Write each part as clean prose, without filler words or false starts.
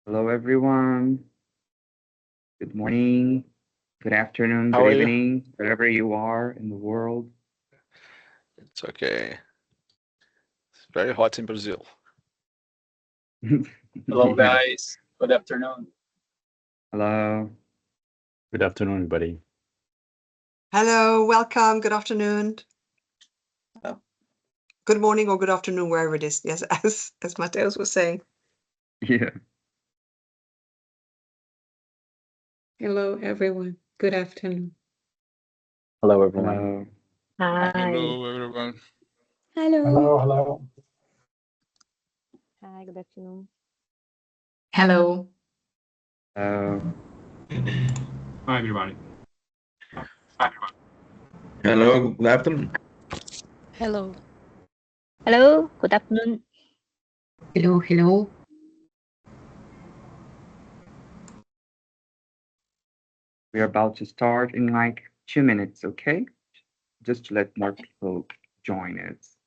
Hello, everyone. Good morning, good afternoon, How good are you? evening, wherever you are in the world. It's okay. It's very hot in Brazil. Hello, Yeah. guys. Good afternoon. Hello. Good afternoon, everybody. Hello, welcome, good afternoon. Oh. Good morning or good afternoon, wherever it is. Yes, as Mateus was saying. Yeah. Hello, everyone. Good afternoon. Hello, everyone. Hello. Hi. Hello, everyone. Hello. Hello. Hi, good afternoon. Hello. Hello. Hi, everybody. Hello, good afternoon. Hello. Hello, good afternoon. Hello. We're about to start in like 2 minutes, okay? Just to let more people join us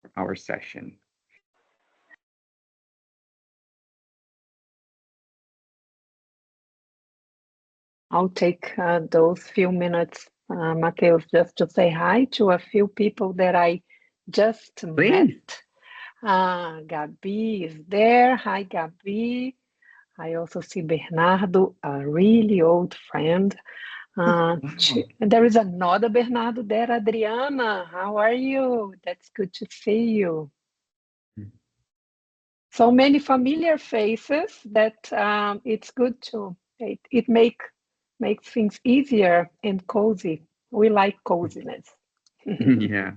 for our session. I'll take those few minutes, Mateus, just to say hi to a few people that I just Please. met. Gabi is there. Hi, Gabi. I also see Bernardo, a really old friend. There is another Bernardo there, Adriana. How are you? That's good to see you. So many familiar faces that it's good to, it makes things easier and cozy. We like coziness. Yeah.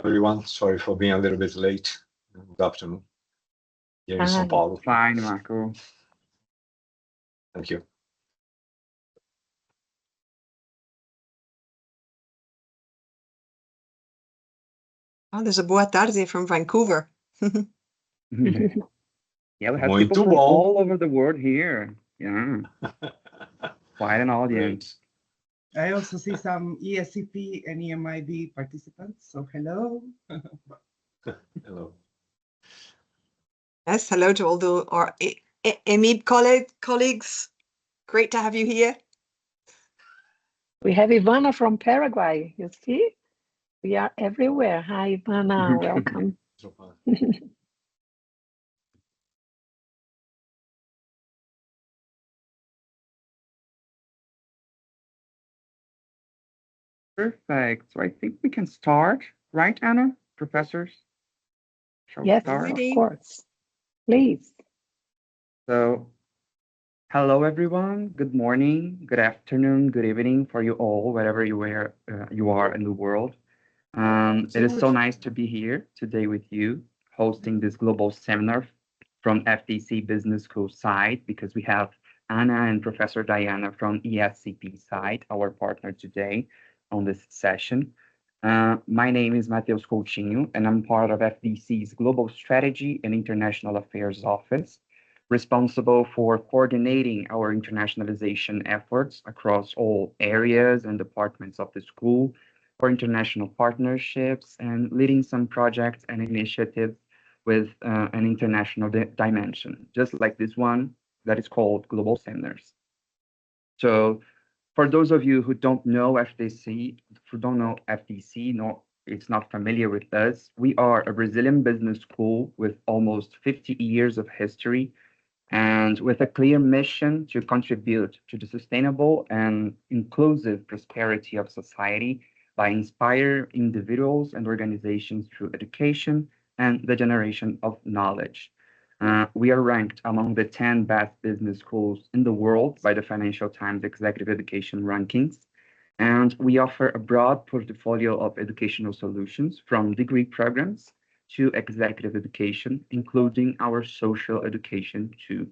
Everyone, sorry for being a little bit late. Good afternoon. Here in São Paulo. Fine, Marco. Thank you. Oh, there's a boa tarde from Vancouver. Yeah, we have Muito people from bom. all over the world here. Yeah. Quite an audience. I also see some ESCP and EMIB participants. So hello. Hello. Yes, hello to all our EMIB colleagues. Great to have you here. We have Ivana from Paraguay, you see? We are everywhere. Hi, Ivana, welcome. Perfect. So I think we can start, right, Anna? Professors? Shall we Yes, start? of course. Please. So, hello, everyone. Good morning, good afternoon, good evening for you all, wherever you are in the world. It is so nice to be here today with you, hosting this global seminar from FDC Business School side, because we have Anna and Professor Diana from ESCP side, our partner today on this session. My name is Mateus Coutinho, and I'm part of FDC's Global Strategy and International Affairs Office, responsible for coordinating our internationalization efforts across all areas and departments of the school, for international partnerships, and leading some projects and initiatives with an international dimension, just like this one that is called Global Seminars. So for those of you who don't know FDC, no, it's not familiar with us, we are a Brazilian business school with almost 50 years of history and with a clear mission to contribute to the sustainable and inclusive prosperity of society by inspiring individuals and organizations through education and the generation of knowledge. We are ranked among the 10 best business schools in the world by the Financial Times Executive Education Rankings. And we offer a broad portfolio of educational solutions from degree programs to executive education, including our social education too.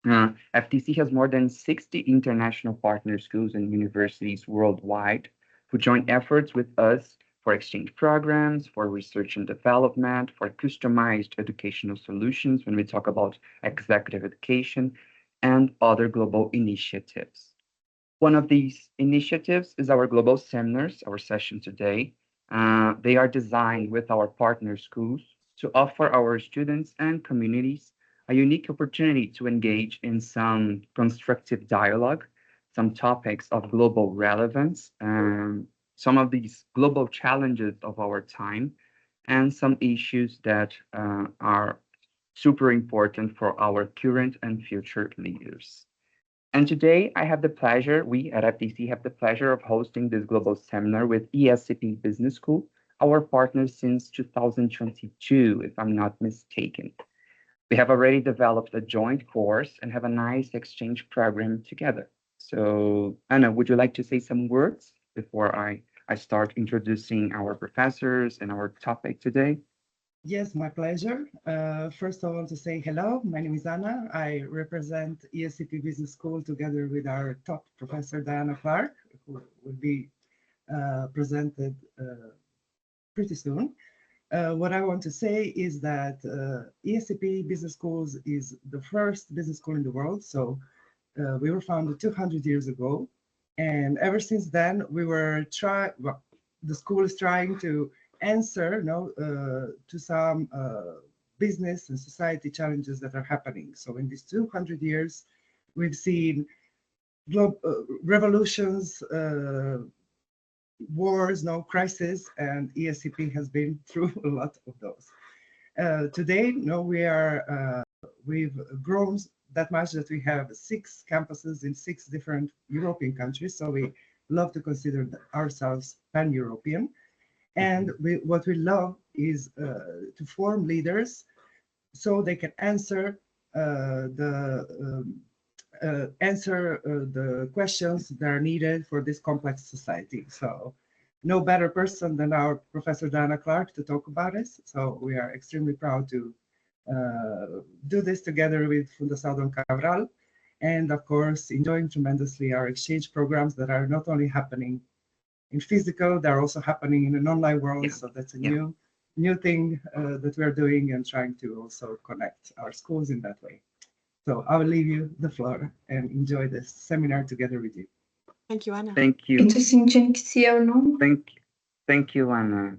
FTC has more than 60 international partner schools and universities worldwide who join efforts with us for exchange programs, for research and development, for customized educational solutions when we talk about executive education, and other global initiatives. One of these initiatives is our global seminars, our session today. They are designed with our partner schools to offer our students and communities a unique opportunity to engage in some constructive dialogue, some topics of global relevance, some of these global challenges of our time, and some issues that are super important for our current and future leaders. And today I have the pleasure, we at FDC have the pleasure of hosting this global seminar with ESCP Business School, our partner since 2022, if I'm not mistaken. We have already developed a joint course and have a nice exchange program together. So Anna, would you like to say some words before I start introducing our professors and our topic today? Yes, my pleasure. First, I want to say hello. My name is Anna. I represent ESCP Business School together with our top professor, Diana Clark, who will be presented pretty soon. What I want to say is that ESCP Business Schools is the first business school in the world. So we were founded 200 years ago. And ever since then, the school is trying to answer to some business and society challenges that are happening. So in these 200 years, we've seen revolutions, wars, crises, and ESCP has been through a lot of those. Today, we've grown that much that we have 6 campuses in 6 different European countries. So we love to consider ourselves pan-European. And what we love is to form leaders so they can answer the questions that are needed for this complex society. So no better person than our Professor Diana Clark to talk about it. So we are extremely proud to do this together with Fundação Dom Cabral. And of course, enjoying tremendously our exchange programs that are not only happening in physical, they're also happening in an online world. Yeah. So that's a new thing that we're doing and trying to also connect our schools in that way. So I will leave you the floor and enjoy this seminar together with you. Thank you, Anna. Thank you. Thank you, Anna.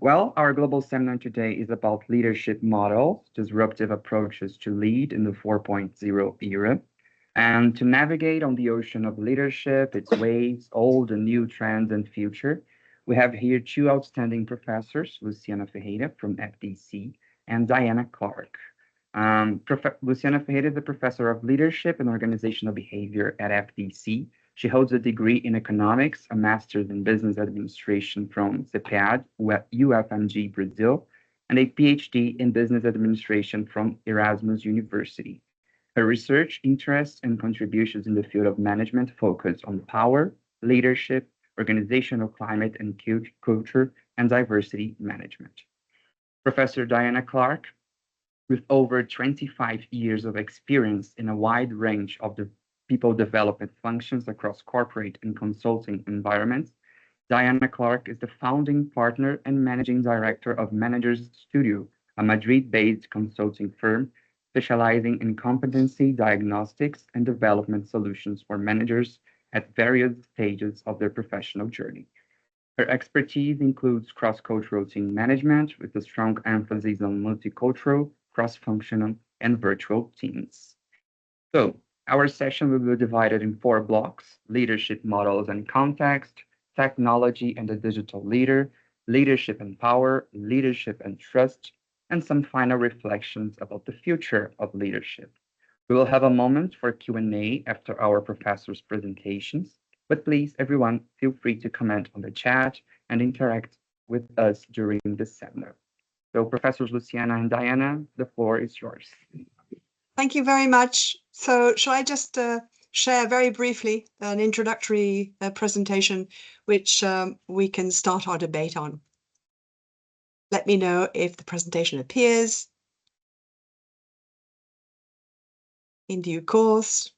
Well, our global seminar today is about leadership models, disruptive approaches to lead in the 4.0 era. And to navigate on the ocean of leadership, its waves, old and new trends and future, we have here 2 outstanding professors, Luciana Ferreira from FDC and Diana Clark. Luciana Ferreira is a professor of leadership and organizational behavior at FDC. She holds a degree in economics, a master's in business administration from CEPAD, UFMG Brazil, and a PhD in business administration from Erasmus University. Her research interests and contributions in the field of management focus on power, leadership, organizational climate and culture, and diversity management. Professor Diana Clark, with over 25 years of experience in a wide range of the people development functions across corporate and consulting environments, Diana Clark is the founding partner and managing director of Managers Studio, a Madrid-based consulting firm specializing in competency diagnostics and development solutions for managers at various stages of their professional journey. Her expertise includes cross-cultural team management with a strong emphasis on multicultural, cross-functional, and virtual teams. So, our session will be divided in 4 blocks: leadership models and context, technology and the digital leader, leadership and power, leadership and trust, and some final reflections about the future of leadership. We will have a moment for Q&A after our professors' presentations, but please, everyone, feel free to comment on the chat and interact with us during the seminar. So, Professors Luciana and Diana, the floor is yours. Thank you very much. So shall I just share very briefly an introductory presentation, which we can start our debate on. Let me know if the presentation appears in due course.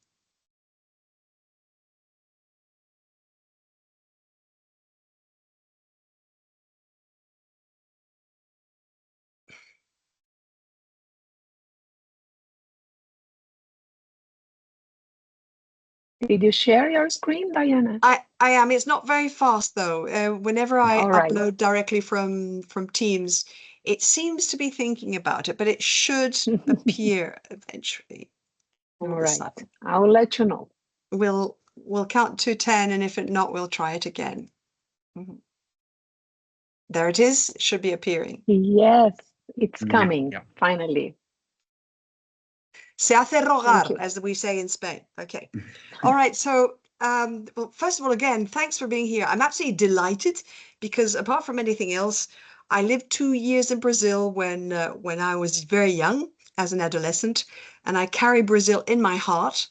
Did you share your screen, Diana? I am. It's not very fast though. Whenever I All right. upload directly from Teams, it seems to be thinking about it, but it should appear eventually. All of a right. sudden. I will let you know. We'll count to 10, and if it not, we'll try it again. There it is. It should be appearing. Yes, it's Yeah, coming, yeah. finally. Se hace rogar, you. as we say in Spain. Okay. All right. So, well, first of all, again, thanks for being here. I'm absolutely delighted because apart from anything else, I lived 2 years in Brazil when I was very young as an adolescent, and I carry Brazil in my heart.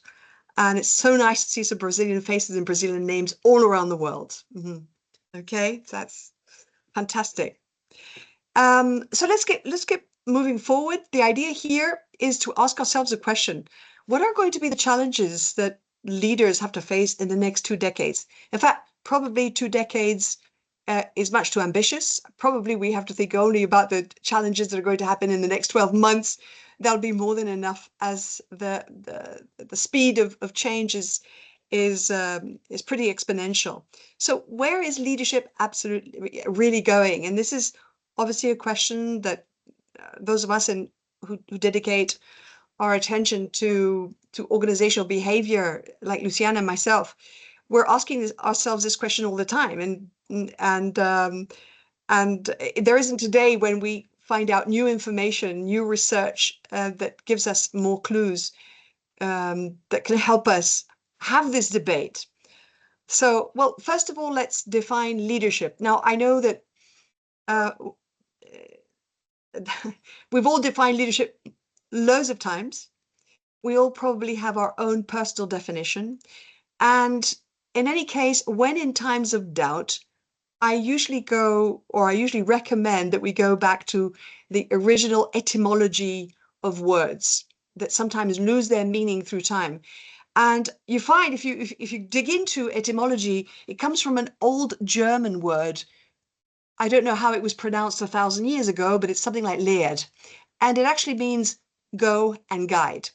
And it's so nice to see some Brazilian faces and Brazilian names all around the world. Okay, that's fantastic. So let's get moving forward. The idea here is to ask ourselves a question: what are going to be the challenges that leaders have to face in the next 2 decades? In fact, probably 2 decades is much too ambitious. Probably we have to think only about the challenges that are going to happen in the next 12 months. That'll be more than enough, as the speed of change is pretty exponential. So where is leadership absolutely really going? And this is obviously a question that those of us who dedicate our attention to organizational behavior, like Luciana and myself, we're asking ourselves this question all the time. And there isn't a day when we find out new information, new research that gives us more clues that can help us have this debate. So, well, first of all, let's define leadership. Now, I know that we've all defined leadership loads of times. We all probably have our own personal definition. And in any case, when in times of doubt, I usually recommend that we go back to the original etymology of words that sometimes lose their meaning through time. And you find if you dig into etymology, it comes from an old German word. I don't know how it was pronounced 1,000 years ago, but it's something like lehrt. And it actually means go and guide.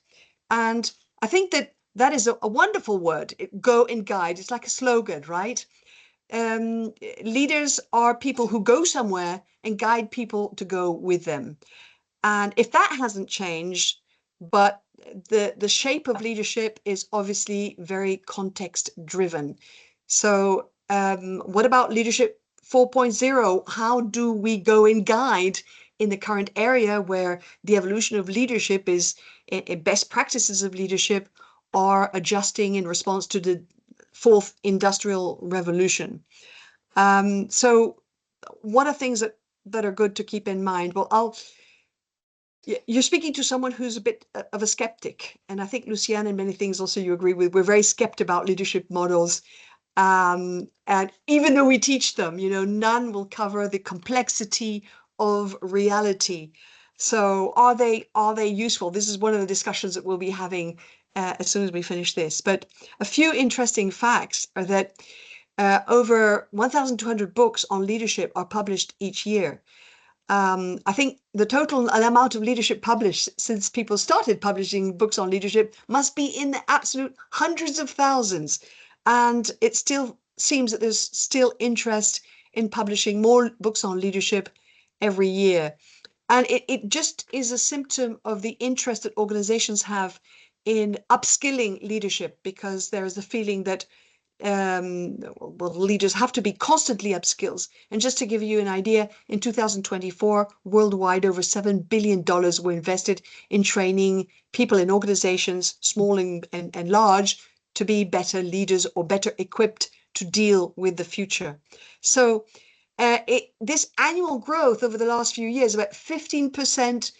And I think that is a wonderful word, go and guide. It's like a slogan, right? Leaders are people who go somewhere and guide people to go with them. And if that hasn't changed, but the shape of leadership is obviously very context driven. So what about leadership 4.0? How do we go and guide in the current area where the evolution of leadership is best practices of leadership are adjusting in response to the fourth industrial revolution? So what are things that are good to keep in mind? Well, you're speaking to someone who's a bit of a skeptic, and I think Luciana and many things also you agree with. We're very skeptic about leadership models, and even though we teach them, none will cover the complexity of reality. So are they useful? This is one of the discussions that we'll be having as soon as we finish this. But a few interesting facts are that over 1,200 books on leadership are published each year. I think the total amount of leadership published since people started publishing books on leadership must be in the absolute hundreds of thousands. And it still seems that there's still interest in publishing more books on leadership every year. And it just is a symptom of the interest that organizations have in upskilling leadership, because there is a feeling that leaders have to be constantly upskills. And just to give you an idea, in 2024, worldwide, over $7 billion were invested in training people in organizations, small and large, to be better leaders or better equipped to deal with the future. So this annual growth over the last few years, about 15%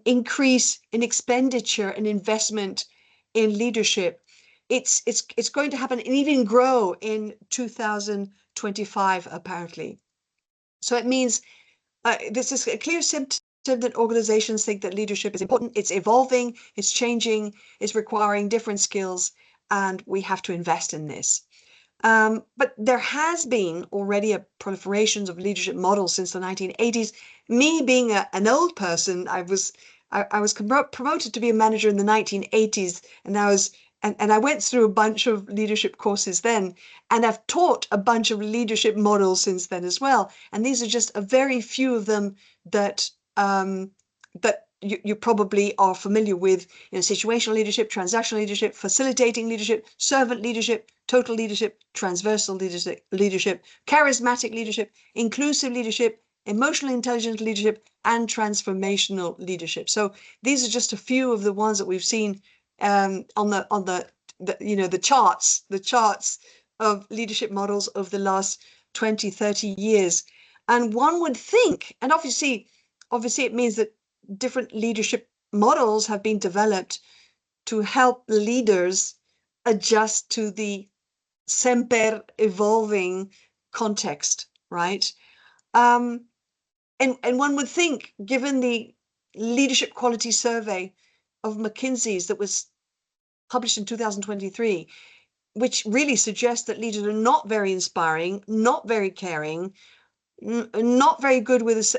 increase in expenditure and investment in leadership, it's going to happen and even grow in 2025, apparently. So it means this is a clear symptom that organizations think that leadership is important. It's evolving, it's changing, it's requiring different skills, and we have to invest in this. But there has been already a proliferation of leadership models since the 1980s. Me being an old person, I was promoted to be a manager in the 1980s, and I was and I went through a bunch of leadership courses then, and I've taught a bunch of leadership models since then as well. And these are just a very few of them that you probably are familiar with. Situational leadership, transactional leadership, facilitating leadership, servant leadership, total leadership, transversal leadership, charismatic leadership, inclusive leadership, emotional intelligence leadership, and transformational leadership. So these are just a few of the ones that we've seen on the charts of leadership models over the last 20, 30 years. And one would think, and obviously it means that different leadership models have been developed to help leaders adjust to the semper evolving context, right? And one would think, given the leadership quality survey of McKinsey's that was published in 2023, which really suggests that leaders are not very inspiring, not very caring, not very good with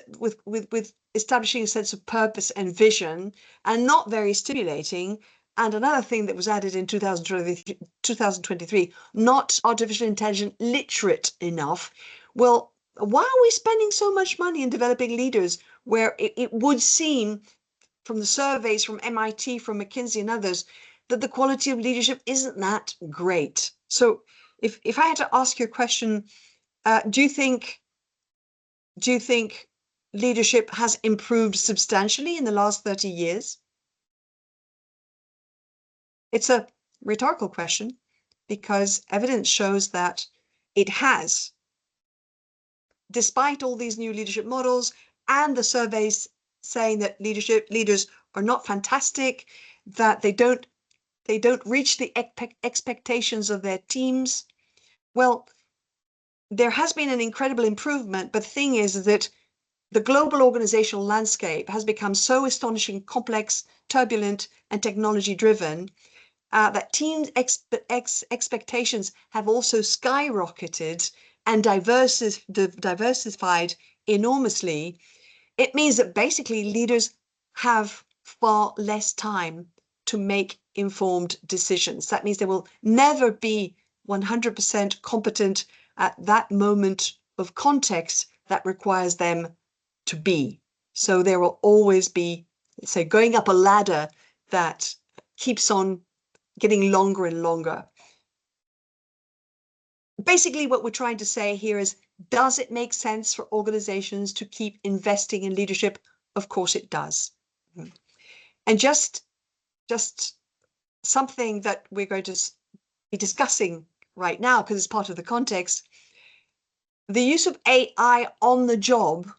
establishing a sense of purpose and vision, and not very stimulating. And another thing that was added in 2023, not artificial intelligence literate enough. Well, why are we spending so much money in developing leaders where it would seem from the surveys from MIT, from McKinsey and others, that the quality of leadership isn't that great? So if I had to ask you a question, do you think leadership has improved substantially in the last 30 years? It's a rhetorical question because evidence shows that it has. Despite all these new leadership models and the surveys saying that leaders are not fantastic, that they don't reach the expectations of their teams. Well, there has been an incredible improvement, but the thing is that the global organizational landscape has become so astonishingly complex, turbulent, and technology-driven that teams' expectations have also skyrocketed and diversified enormously. It means that basically leaders have far less time to make informed decisions. That means they will never be 100% competent at that moment of context that requires them to be. So there will always be, say, going up a ladder that keeps on getting longer and longer. Basically, what we're trying to say here is, does it make sense for organizations to keep investing in leadership? Of course it does. And just something that we're going to be discussing right now, because it's part of the context, the use of AI on the job,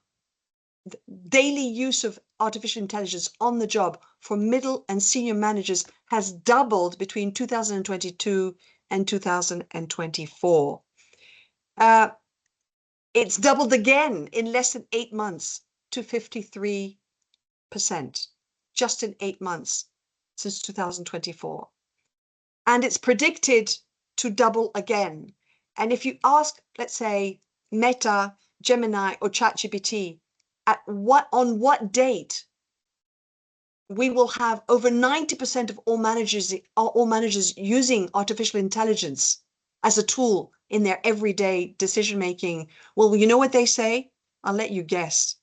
daily use of artificial intelligence on the job for middle and senior managers has doubled between 2022 and 2024. It's doubled again in less than 8 months to 53%, just in 8 months since 2024. And it's predicted to double again. And if you ask, let's say, Meta, Gemini, or ChatGPT, on what date we will have over 90% of all managers using artificial intelligence as a tool in their everyday decision making, well, you know what they say? I'll let you guess.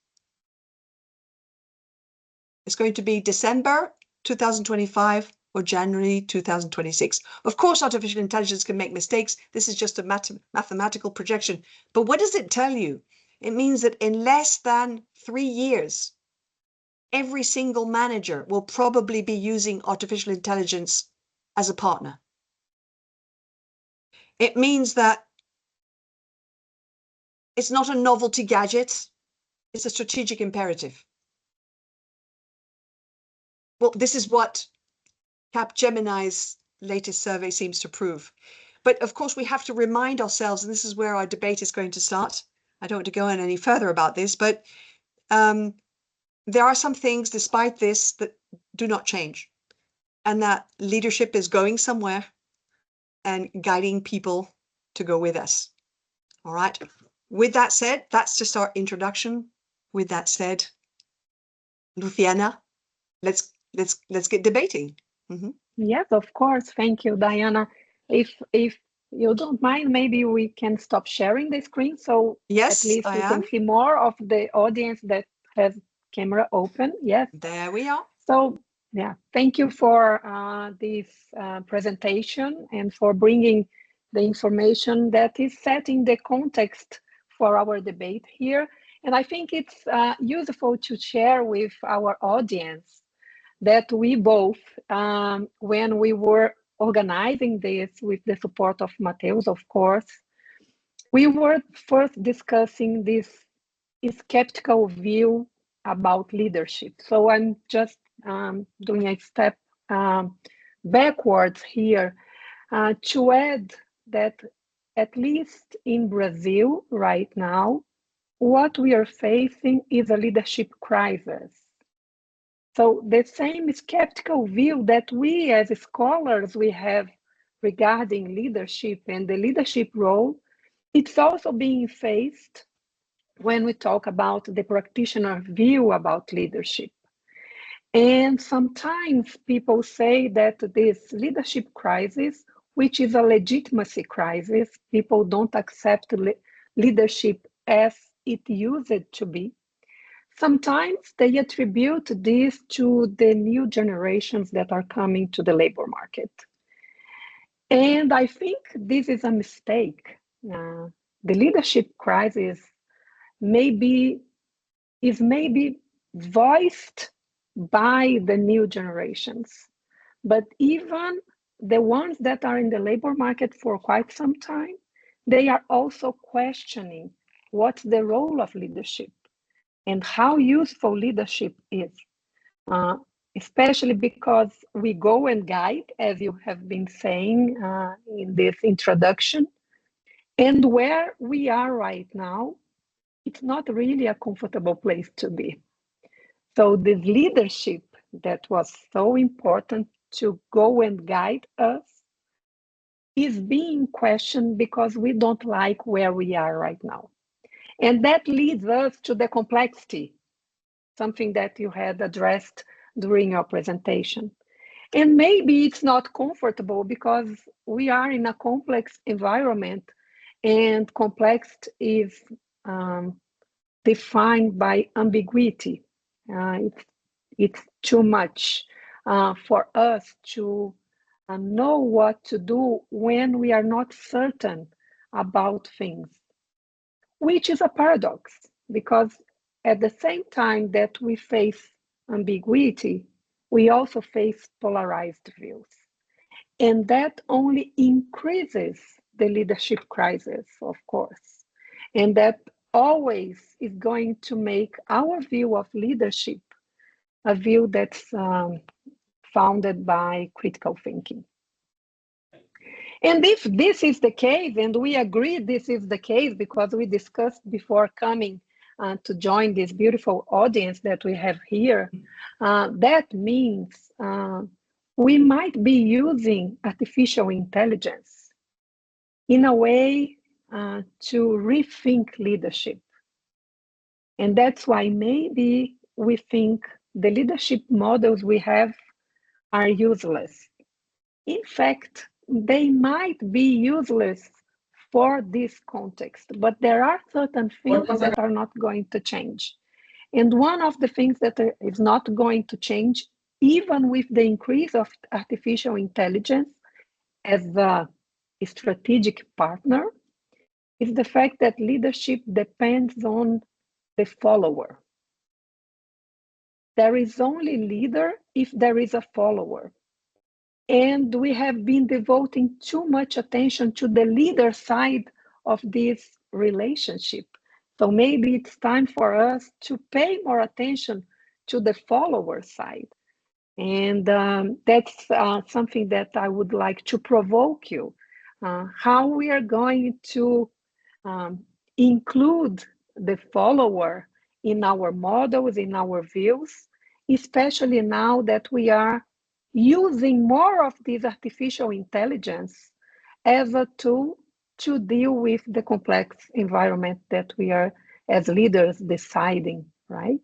It's going to be December 2025 or January 2026. Of course, artificial intelligence can make mistakes. This is just a mathematical projection. But what does it tell you? It means that in less than 3 years, every single manager will probably be using artificial intelligence as a partner. It means that it's not a novelty gadget, it's a strategic imperative. Well, this is what Capgemini's latest survey seems to prove. But of course, we have to remind ourselves, and this is where our debate is going to start. I don't want to go on any further about this, but there are some things, despite this, that do not change, and that leadership is going somewhere and guiding people to go with us. All right. With that said, that's just our introduction. With that said, Luciana, let's get debating. Yes, of course. Thank you, Diana. If you don't mind, maybe we can stop sharing the screen so Yes, at least I we am. can see more of the audience that has camera open. Yes. There we are. So yeah, thank you for this presentation and for bringing the information that is setting the context for our debate here. And I think it's useful to share with our audience that we both, when we were organizing this with the support of Mateus, of course, we were first discussing this skeptical view about leadership. So I'm just doing a step backwards here to add that at least in Brazil right now, what we are facing is a leadership crisis. So the same skeptical view that we as scholars we have regarding leadership and the leadership role, it's also being faced when we talk about the practitioner view about leadership. And sometimes people say that this leadership crisis, which is a legitimacy crisis, people don't accept leadership as it used to be. Sometimes they attribute this to the new generations that are coming to the labor market. And I think this is a mistake. The leadership crisis is maybe voiced by the new generations, but even the ones that are in the labor market for quite some time, they are also questioning what's the role of leadership and how useful leadership is, especially because we go and guide, as you have been saying in this introduction, and where we are right now, it's not really a comfortable place to be. So this leadership that was so important to go and guide us is being questioned because we don't like where we are right now. And that leads us to the complexity, something that you had addressed during your presentation. And maybe it's not comfortable because we are in a complex environment, and complex is defined by ambiguity. It's too much for us to know what to do when we are not certain about things, which is a paradox, because at the same time that we face ambiguity, we also face polarized views. And that only increases the leadership crisis, of course. And that always is going to make our view of leadership a view that's founded by critical thinking. And if this is the case, and we agree this is the case because we discussed before coming to join this beautiful audience that we have here, that means we might be using artificial intelligence in a way to rethink leadership. And that's why maybe we think the leadership models we have are useless. In fact, they might be useless for this context, but there are certain things that are not going to change. And one of the things that is not going to change, even with the increase of artificial intelligence as a strategic partner, is the fact that leadership depends on the follower. There is only leader if there is a follower. And we have been devoting too much attention to the leader side of this relationship. So maybe it's time for us to pay more attention to the follower side. And that's something that I would like to provoke you, how we are going to include the follower in our models, in our views, especially now that we are using more of this artificial intelligence as a tool to deal with the complex environment that we are as leaders deciding, right?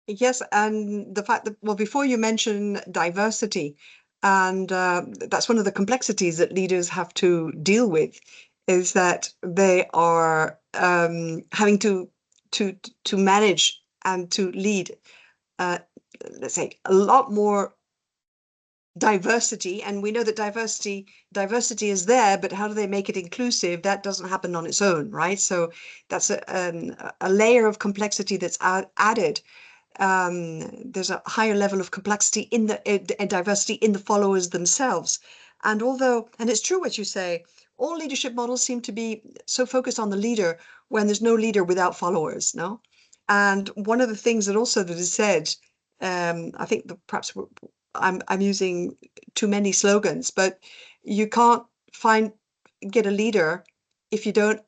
Yes, and the fact that, well, before you mention diversity, And that's one of the complexities that leaders have to deal with, is that they are having to manage and to lead, let's say, a lot more diversity. And we know that diversity is there, but how do they make it inclusive? That doesn't happen on its own, right? So that's a layer of complexity that's added. There's a higher level of complexity in the diversity in the followers themselves. And it's true what you say, all leadership models seem to be so focused on the leader when there's no leader without followers, no? And one of the things that is said, I think that perhaps I'm using too many slogans, but you can't get a leader if you don't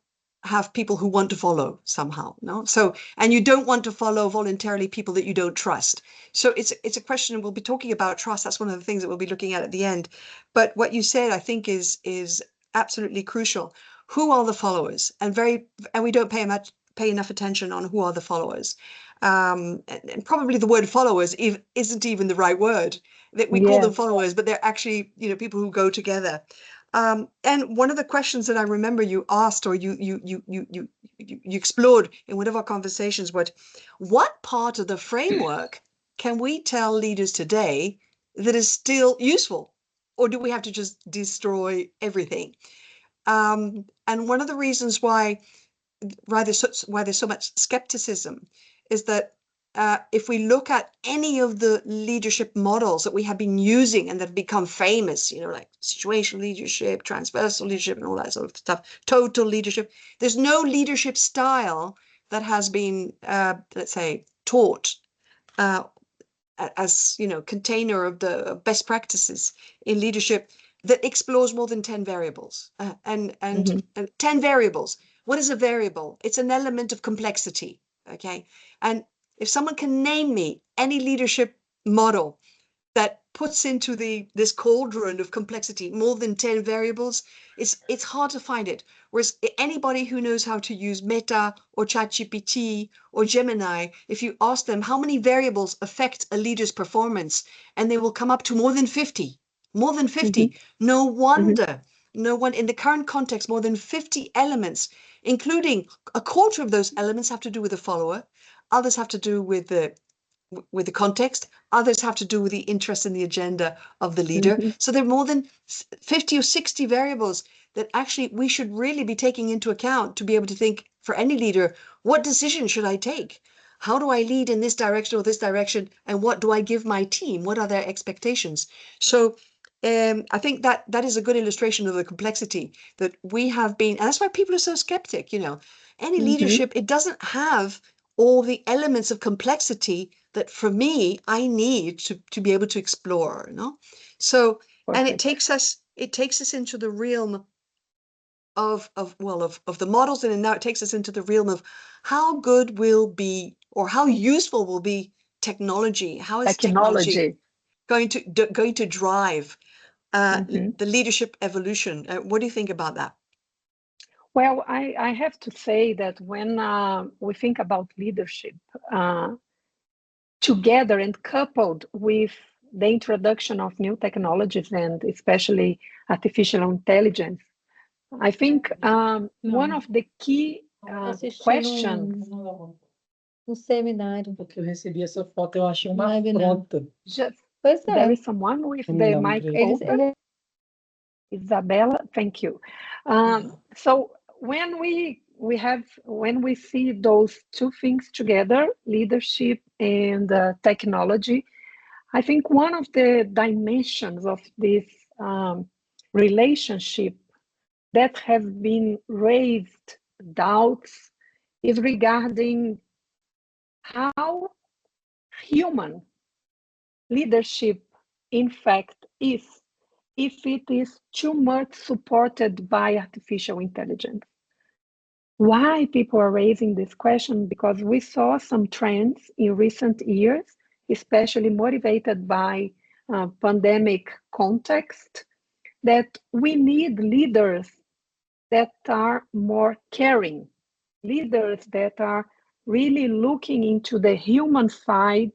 have people who want to follow somehow, no? So, and you don't want to follow voluntarily people that you don't trust. So it's a question, and we'll be talking about trust. That's one of the things that we'll be looking at the end. But what you said, I think, is absolutely crucial. Who are the followers? And we don't pay enough attention on who are the followers. And probably the word followers isn't even the right word. That we call them followers, but they're actually, people who go together. And one of the questions that I remember you asked, or you explored in one of our conversations, what part of the framework can we tell leaders today that is still useful, or do we have to just destroy everything? And one of the reasons why there's so much skepticism is that if we look at any of the leadership models that we have been using and that have become famous, like situational leadership, transversal leadership, and all that sort of stuff, total leadership, there's no leadership style that has been, let's say, taught as, container of the best practices in leadership that explores more than 10 variables. And 10 variables. What is a variable? It's an element of complexity, okay? And if someone can name me any leadership model that puts into this cauldron of complexity more than 10 variables, it's hard to find it. Whereas anybody who knows how to use Meta or ChatGPT or Gemini, if you ask them how many variables affect a leader's performance, and they will come up to more than 50. More than 50. Mm-hmm. No wonder. No one in the current context, more than 50 elements, including a quarter of those elements have to do with the follower. Others have to do with the context. Others have to do with the interest in the agenda of the leader. Mm-hmm. So there are more than 50 or 60 variables that actually we should really be taking into account to be able to think, for any leader, what decision should I take? How do I lead in this direction or this direction? And what do I give my team? What are their expectations? So I think that is a good illustration of the complexity that we have been, and that's why people are so skeptic. Any mm-hmm. leadership, it doesn't have all the elements of complexity that, for me, I need to be able to explore. So, perfect. And it takes us into the realm of the models, and now it takes us into the realm of how good will be, or how useful will be technology. How is technology going to drive mm-hmm. the leadership evolution? What do you think about that? Well, I have to say that when we think about leadership, together and coupled with the introduction of new technologies and especially artificial intelligence, I think one of the key questions... Um seminário, porque eu recebi essa foto, eu achei uma afronta. There is someone with the mic open. Isabella, thank you. So when we see those two things together, leadership and technology, I think one of the dimensions of this relationship that have been raised doubts is regarding how human leadership in fact is, if it is too much supported by artificial intelligence. Why people are raising this question? Because we saw some trends in recent years, especially motivated by pandemic context, that we need leaders that are more caring, leaders that are really looking into the human side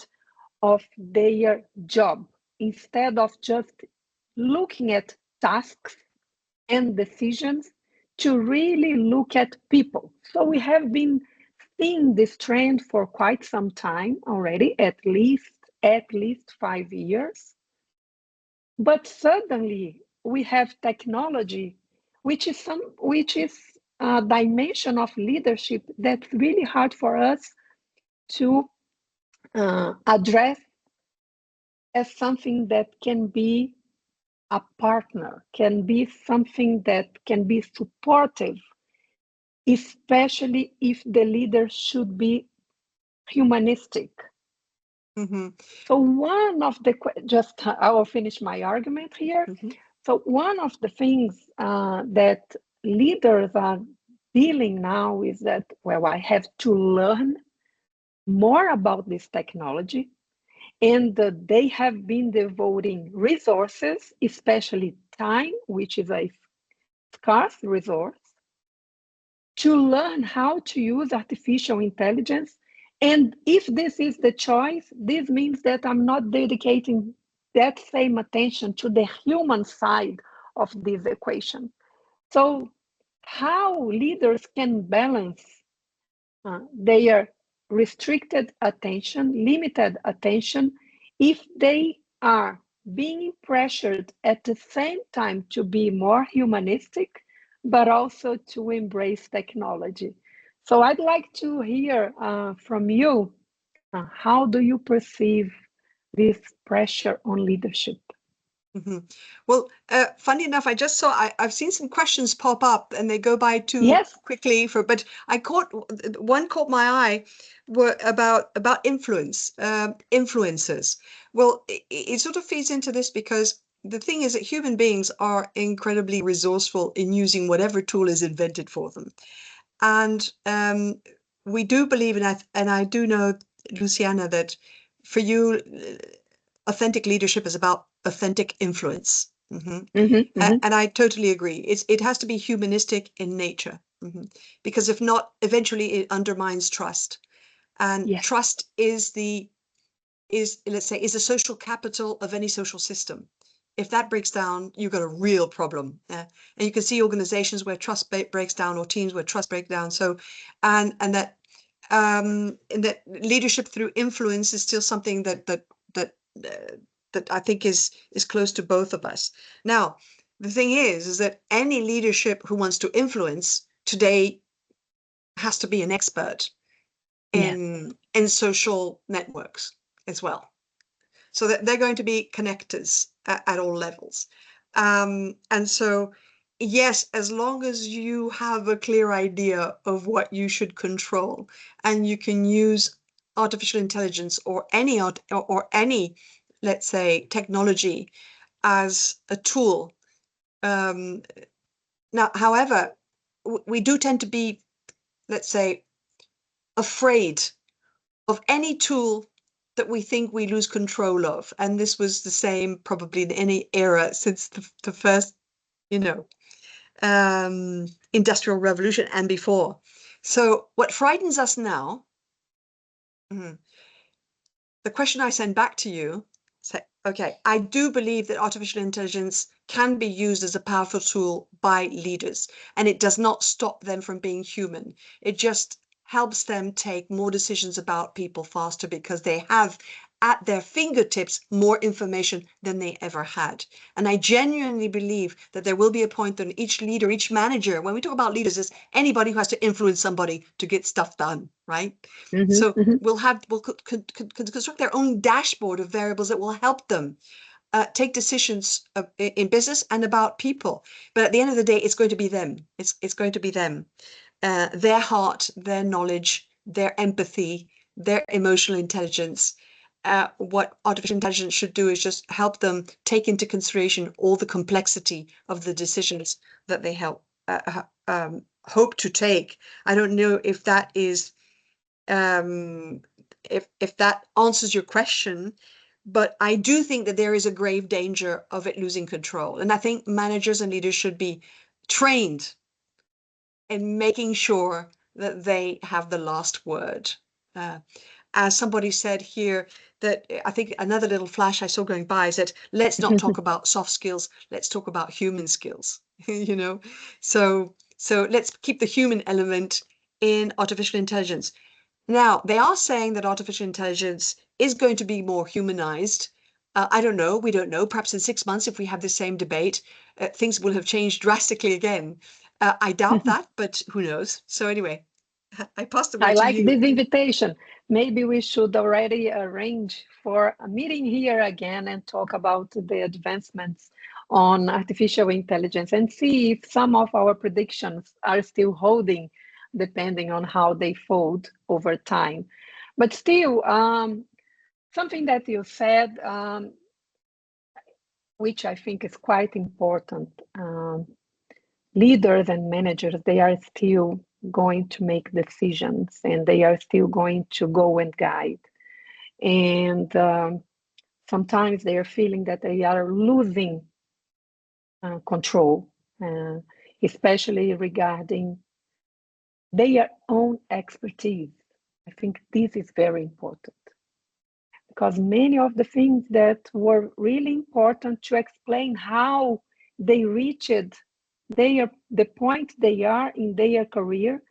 of their job, instead of just looking at tasks and decisions to really look at people. So we have been seeing this trend for quite some time already, at least 5 years. But suddenly we have technology, which is a dimension of leadership that's really hard for us to address as something that can be a partner, can be something that can be supportive, especially if the leader should be humanistic. Mm-hmm. So one of the, I will finish my argument here. Mm-hmm. So one of the things that leaders are dealing now is that, well, I have to learn more about this technology, and they have been devoting resources, especially time, which is a scarce resource, to learn how to use artificial intelligence. And if this is the choice, this means that I'm not dedicating that same attention to the human side of this equation. So how leaders can balance their restricted attention, limited attention, if they are being pressured at the same time to be more humanistic, but also to embrace technology. So I'd like to hear from you, how do you perceive this pressure on leadership? Mm-hmm. Well, funny enough, I just saw, I've seen some questions pop up and they go by too quickly but I one caught my eye were about influencers. Well, it sort of feeds into this because the thing is that human beings are incredibly resourceful in using whatever tool is invented for them. And we do believe, and I do know, Luciana, that for you, authentic leadership is about authentic influence. Mm-hmm. Mm-hmm, mm-hmm. And I totally agree. It has to be humanistic in nature, mm-hmm. because if not, eventually it undermines trust. And trust is the social capital of any social system. If that breaks down, you've got a real problem. And you can see organizations where trust breaks down, or teams where trust breaks down. So, and that leadership through influence is still something that I think is close to both of us. Now, the thing is that any leadership who wants to influence today has to be an expert in social networks as well. So that they're going to be connectors at all levels. And so, yes, as long as you have a clear idea of what you should control, and you can use artificial intelligence or any let's say, technology as a tool. Now, however, we do tend to be, let's say, afraid of any tool that we think we lose control of. And this was the same probably in any era since the first, industrial revolution and before. So what frightens us now, the question I send back to you, say, okay, I do believe that artificial intelligence can be used as a powerful tool by leaders, and it does not stop them from being human. It just helps them take more decisions about people faster, because they have at their fingertips more information than they ever had. And I genuinely believe that there will be a point when each leader, each manager, when we talk about leaders, is anybody who has to influence somebody to get stuff done, right? Mm-hmm, so mm-hmm. we'll construct their own dashboard of variables that will help them take decisions in business and about people. But at the end of the day, it's going to be them. It's going to be them. Their heart, their knowledge, their empathy, their emotional intelligence. What artificial intelligence should do is just help them take into consideration all the complexity of the decisions that they hope to take. I don't know if that is, if that answers your question, but I do think that there is a grave danger of it losing control. And I think managers and leaders should be trained in making sure that they have the last word. as somebody said here, that I think another little flash I saw going by is that let's not talk about soft skills, let's talk about human skills, you know? So let's keep the human element in artificial intelligence. Now, they are saying that artificial intelligence is going to be more humanized. I don't know, we don't know. Perhaps in 6 months, if we have the same debate, things will have changed drastically again. I doubt that, but who knows? So anyway, I pass the word I to like you. this invitation. Maybe we should already arrange for a meeting here again and talk about the advancements on artificial intelligence and see if some of our predictions are still holding, depending on how they fold over time. But still, something that you said, which I think is quite important, leaders and managers, they are still going to make decisions and they are still going to go and guide. And sometimes they are feeling that they are losing control, especially regarding their own expertise. I think this is very important because many of the things that were really important to explain how they reached the point they are in their career,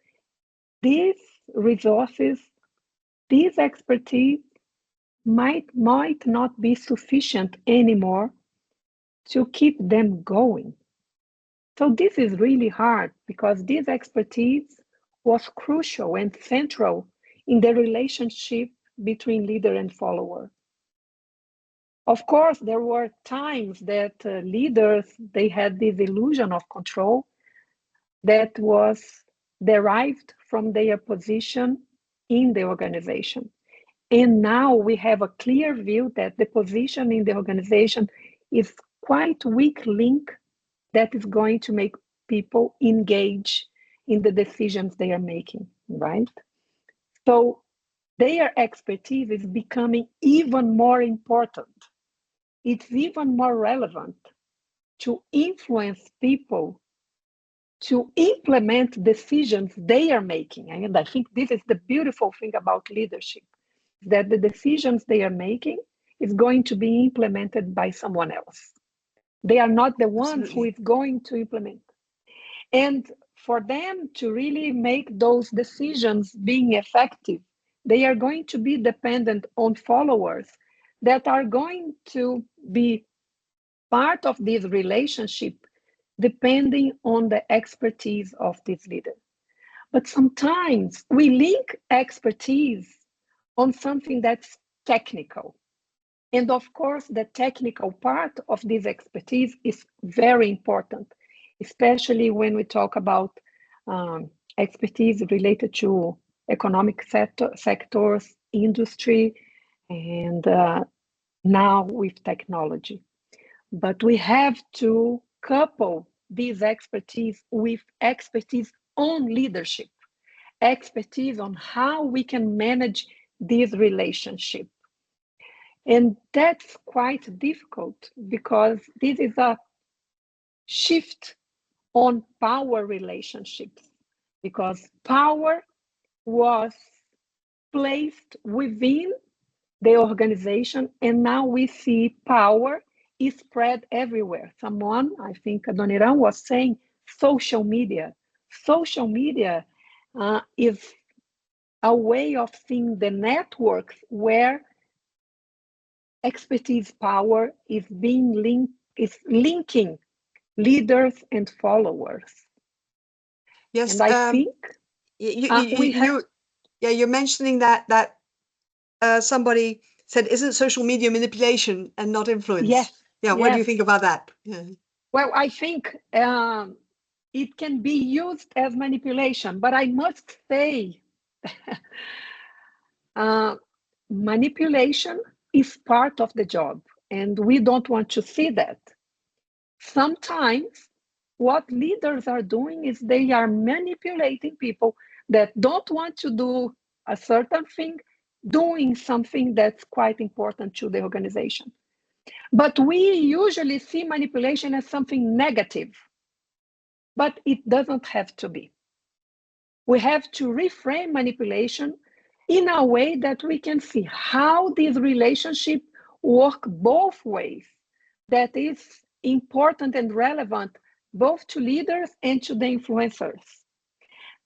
these resources, this expertise might not be sufficient anymore to keep them going. So this is really hard because this expertise was crucial and central in the relationship between leader and follower. Of course, there were times that leaders, they had this illusion of control that was derived from their position in the organization. And now we have a clear view that the position in the organization is quite weak link that is going to make people engage in the decisions they are making, right? So their expertise is becoming even more important. It's even more relevant to influence people to implement decisions they are making. And I think this is the beautiful thing about leadership, that the decisions they are making is going to be implemented by someone else. They are not the ones who is going to implement. And for them to really make those decisions being effective, they are going to be dependent on followers that are going to be part of this relationship depending on the expertise of this leader. But sometimes we link expertise on something that's technical. And of course, the technical part of this expertise is very important, especially when we talk about expertise related to economic sectors, industry, and now with technology. But we have to couple this expertise with expertise on leadership, expertise on how we can manage this relationship. And that's quite difficult because this is a shift on power relationships, because power was placed within the organization, and now we see power is spread everywhere. Someone, I think Adoniran was saying, social media. Social media is a way of seeing the networks where expertise power is being linked, is linking leaders and followers. Yes, and I think you're mentioning that somebody said, isn't social media manipulation and not influence? Yes. Yeah, what do you think about that? Yeah. Well, I think it can be used as manipulation, but I must say manipulation is part of the job, and we don't want to see that. Sometimes what leaders are doing is they are manipulating people that don't want to do a certain thing, doing something that's quite important to the organization. But we usually see manipulation as something negative, but it doesn't have to be. We have to reframe manipulation in a way that we can see how this relationship work both ways. That is important and relevant both to leaders and to the influencers,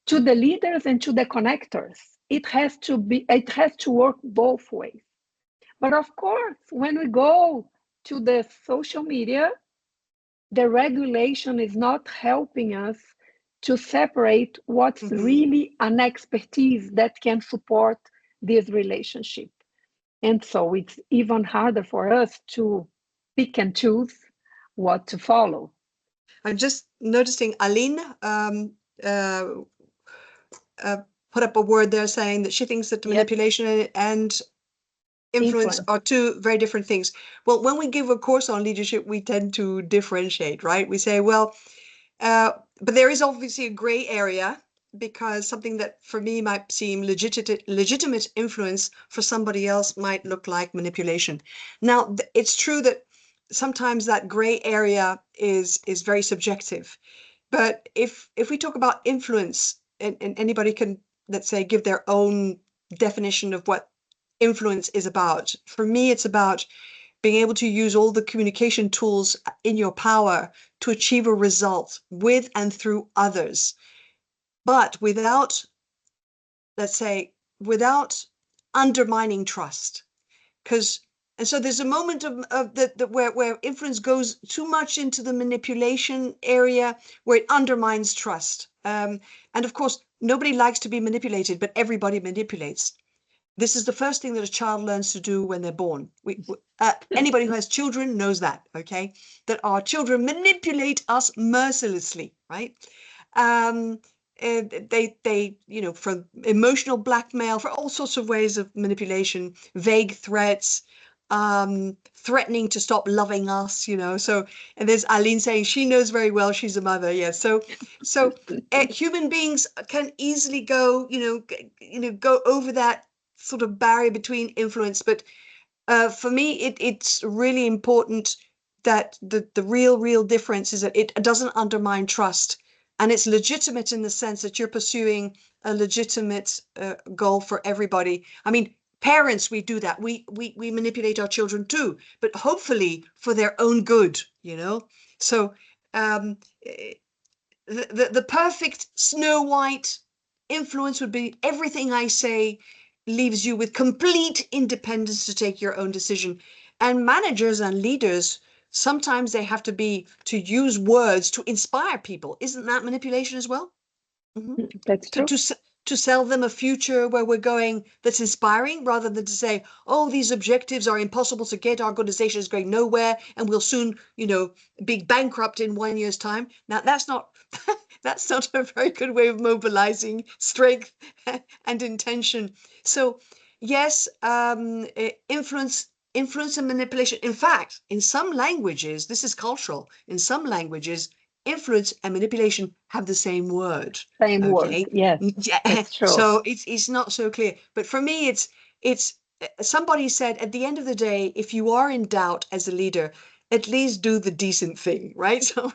to the leaders and to the connectors. It has to work both ways. But of course, when we go to the social media, the regulation is not helping us to separate what's really an expertise that can support this relationship. And so it's even harder for us to pick and choose what to follow. I'm just noticing Aline put up a word there saying that she thinks that manipulation and influence are two very different things. Well, when we give a course on leadership, we tend to differentiate, right? We say, well, but there is obviously a gray area, because something that for me might seem legitimate influence for somebody else might look like manipulation. Now, it's true that sometimes that gray area is very subjective. But if we talk about influence, and anybody can, let's say, give their own definition of what influence is about. For me, it's about being able to use all the communication tools in your power to achieve a result with and through others, but without, let's say, without undermining trust. And so there's a moment of where influence goes too much into the manipulation area, where it undermines trust. And of course, nobody likes to be manipulated, but everybody manipulates. This is the first thing that a child learns to do when they're born. Anybody who has children knows that, okay? That our children manipulate us mercilessly, right? They, you know, from emotional blackmail, for all sorts of ways of manipulation, vague threats, threatening to stop loving us, you know. So, and there's Aline saying she knows very well, she's a mother. Yeah. So human beings can easily go, go over that sort of barrier between influence. But for me, it's really important that the real difference is that it doesn't undermine trust, and it's legitimate in the sense that you're pursuing a legitimate goal for everybody. I mean, parents, we do that. We manipulate our children too, but hopefully for their own good, you know. So the perfect Snow White influence would be everything I say leaves you with complete independence to take your own decision. And managers and leaders, sometimes they have to use words to inspire people. Isn't that manipulation as well? Mm-hmm. That's true. To sell them a future where we're going that's inspiring, rather than to say, oh, these objectives are impossible to get, our organization is going nowhere, and we'll soon, be bankrupt in 1 year's time. Now, that's not a very good way of mobilizing strength and intention. So yes, influence and manipulation. In fact, in some languages, this is cultural, in some languages, influence and manipulation have the same word. Same word, yes. Yeah. That's true. So it's not so clear. But for me, it's somebody said at the end of the day, if you are in doubt as a leader, at least do the decent thing, right? So,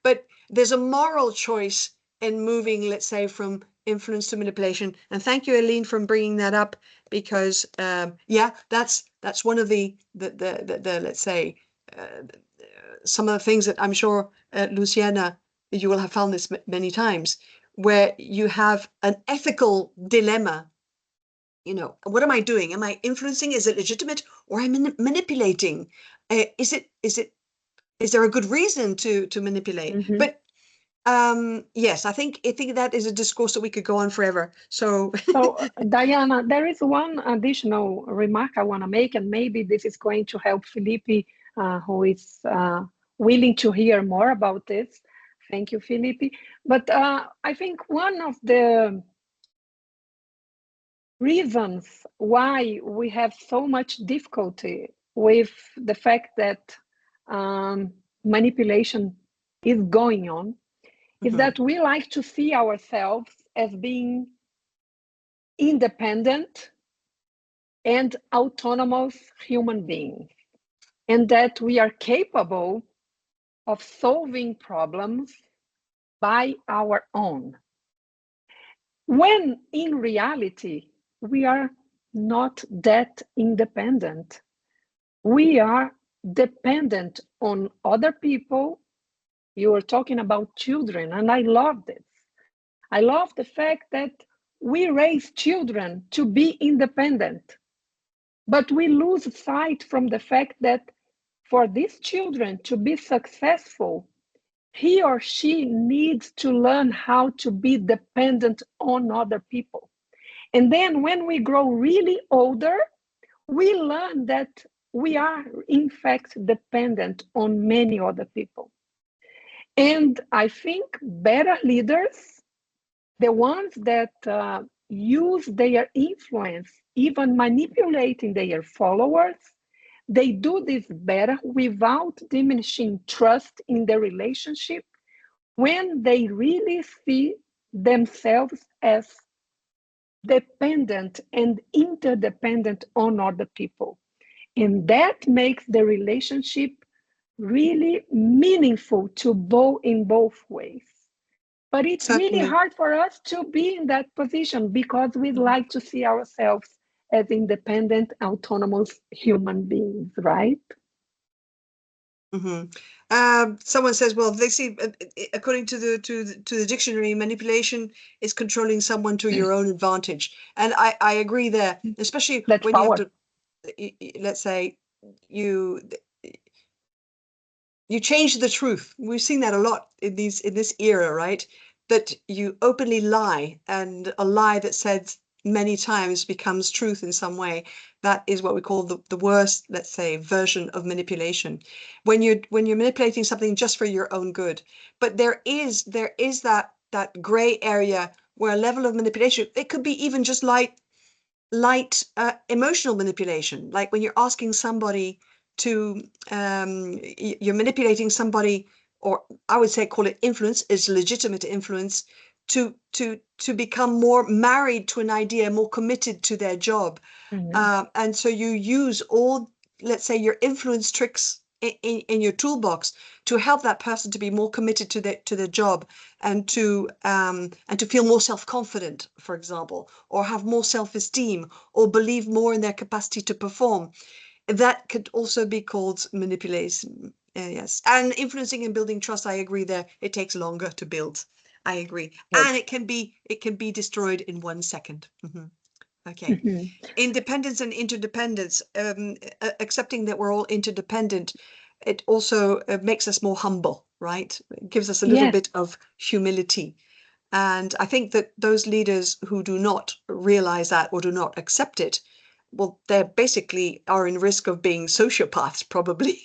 but there's a moral choice in moving, let's say, from influence to manipulation. And thank you, Aline, for bringing that up, because that's one of the let's say, some of the things that I'm sure, Luciana, you will have found this many times, where you have an ethical dilemma. What am I doing? Am I influencing? Is it legitimate, or am I manipulating? Is there a good reason to manipulate? Mm-hmm. But yes, I think that is a discourse that we could go on forever. So Diana, there is one additional remark I want to make, and maybe this is going to help Felipe, who is willing to hear more about this. Thank you, Felipe. But I think one of the reasons why we have so much difficulty with the fact that manipulation is going on is that we like to see ourselves as being independent and autonomous human beings, and that we are capable of solving problems by our own. When in reality, we are not that independent. We are dependent on other people. You were talking about children, and I love this. I love the fact that we raise children to be independent, but we lose sight from the fact that for these children to be successful, he or she needs to learn how to be dependent on other people. And then when we grow really older, we learn that we are in fact dependent on many other people. And I think better leaders, the ones that use their influence, even manipulating their followers, they do this better without diminishing trust in the relationship when they really see themselves as dependent and interdependent on other people. And that makes the relationship really meaningful to both in both ways. But it's Certainly. really hard for us to be in that position because we'd like to see ourselves as independent, autonomous human beings, right? Someone says, well, they see, according to the dictionary, manipulation is controlling someone to your own advantage. And I agree there, especially That's when power. you have to, let's say, you change the truth. We've seen that a lot in this era, right? That you openly lie, and a lie that said many times becomes truth in some way. That is what we call the worst, let's say, version of manipulation. When you're manipulating something just for your own good. But there is that gray area where a level of manipulation, it could be even just light emotional manipulation, like when you're asking somebody to you're manipulating somebody, or I would say call it influence, is legitimate influence, to become more married to an idea, more committed to their job. And so you use all, let's say, your influence tricks in your toolbox to help that person to be more committed to their job, and to feel more self-confident, for example, or have more self-esteem, or believe more in their capacity to perform. That could also be called manipulation. Yes, and influencing and building trust, I agree there. It takes longer to build. I agree. Yes. And it can be destroyed in 1 second. Okay. Independence and interdependence, accepting that we're all interdependent, it also makes us more humble, right? It gives us a little bit of humility. And I think that those leaders who do not realize that or do not accept it, well, they basically are in risk of being sociopaths, probably.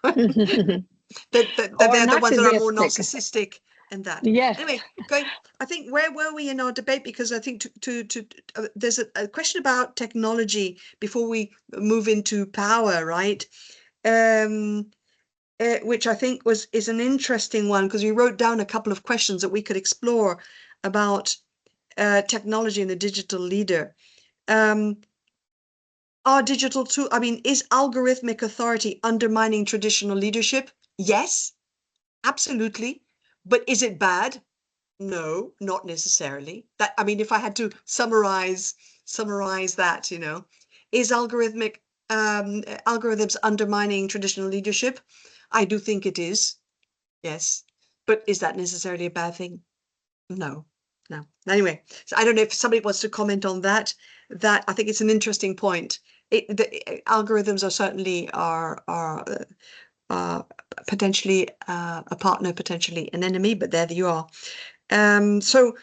They're the ones that are more narcissistic and that. Yes. Anyway, I think, where were we in our debate? Because I think there's a question about technology before we move into power, right? Which I think is an interesting one, because you wrote down a couple of questions that we could explore about technology and the digital leader. Are digital tools, I mean, is algorithmic authority undermining traditional leadership? Yes, absolutely. But is it bad? No, not necessarily. That, I mean, if I had to summarize that, is algorithms undermining traditional leadership? I do think it is. Yes. But is that necessarily a bad thing? No. Anyway, so I don't know if somebody wants to comment on that. That I think it's an interesting point. The algorithms are certainly potentially a partner, potentially an enemy, but there you are. So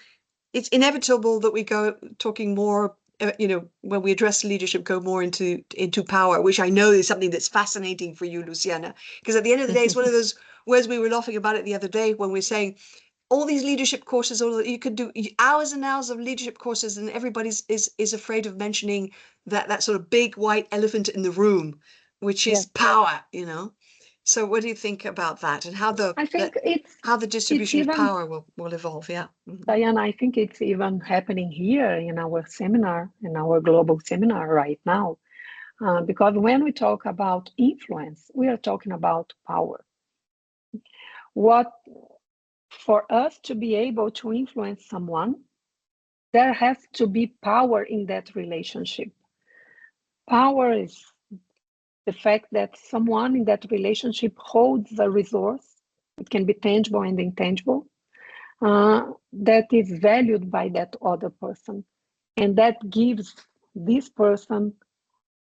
it's inevitable that we go talking more, when we address leadership, go more into power, which I know is something that's fascinating for you, Luciana, because at the end of the day, it's one of those words we were laughing about it the other day when we're saying all these leadership courses, all that you could do hours and hours of leadership courses, and everybody's is afraid of mentioning that sort of big white elephant in the room, which is power, So what do you think about that, and how the distribution of power will evolve? Yeah. Diana, I think it's even happening here in our seminar, in our global seminar right now, because when we talk about influence, we are talking about power. For us to be able to influence someone, there has to be power in that relationship. Power is the fact that someone in that relationship holds a resource. It can be tangible and intangible, that is valued by that other person. And that gives this person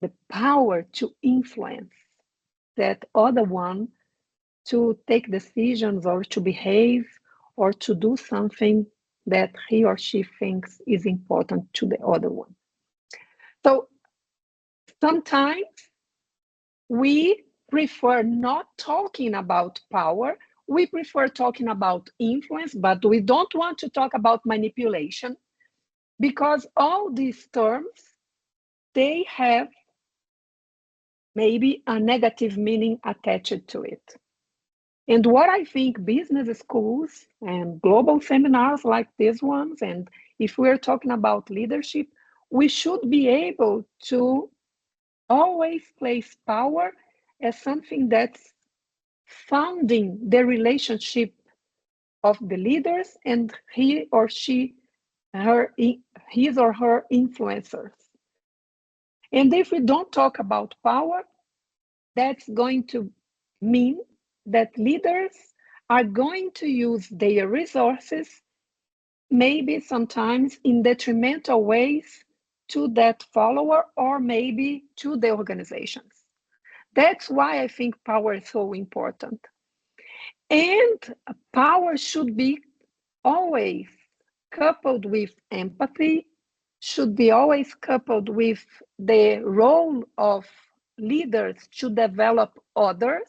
the power to influence that other one to take decisions or to behave or to do something that he or she thinks is important to the other one. So sometimes we prefer not talking about power. We prefer talking about influence, but we don't want to talk about manipulation, because all these terms, they have maybe a negative meaning attached to it. And what I think business schools and global seminars like these ones, and if we're talking about leadership, we should be able to always place power as something that's founding the relationship of the leaders and he or she, his or her influencers. And if we don't talk about power, that's going to mean that leaders are going to use their resources, maybe sometimes in detrimental ways to that follower or maybe to the organizations. That's why I think power is so important. And power should be always coupled with empathy, should be always coupled with the role of leaders to develop others.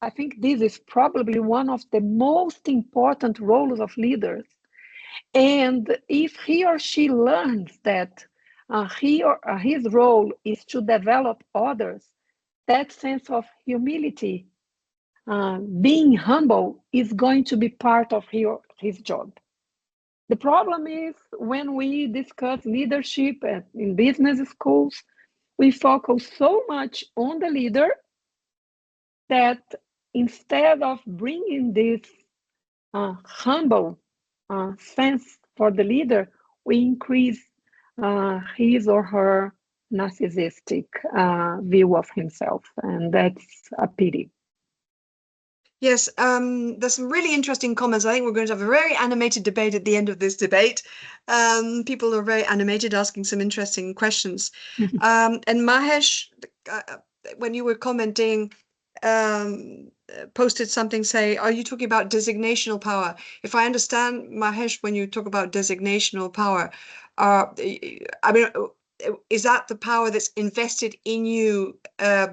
I think this is probably one of the most important roles of leaders. And if he or she learns that his role is to develop others, that sense of humility, being humble, is going to be part of his job. The problem is when we discuss leadership in business schools, we focus so much on the leader that instead of bringing this humble sense for the leader, we increase his or her narcissistic view of himself, and that's a pity. Yes, there's some really interesting comments. I think we're going to have a very animated debate at the end of this debate. People are very animated, asking some interesting questions. And Mahesh, when you were commenting, posted something, say, are you talking about designational power? If I understand, Mahesh, when you talk about designational power, I mean, is that the power that's invested in you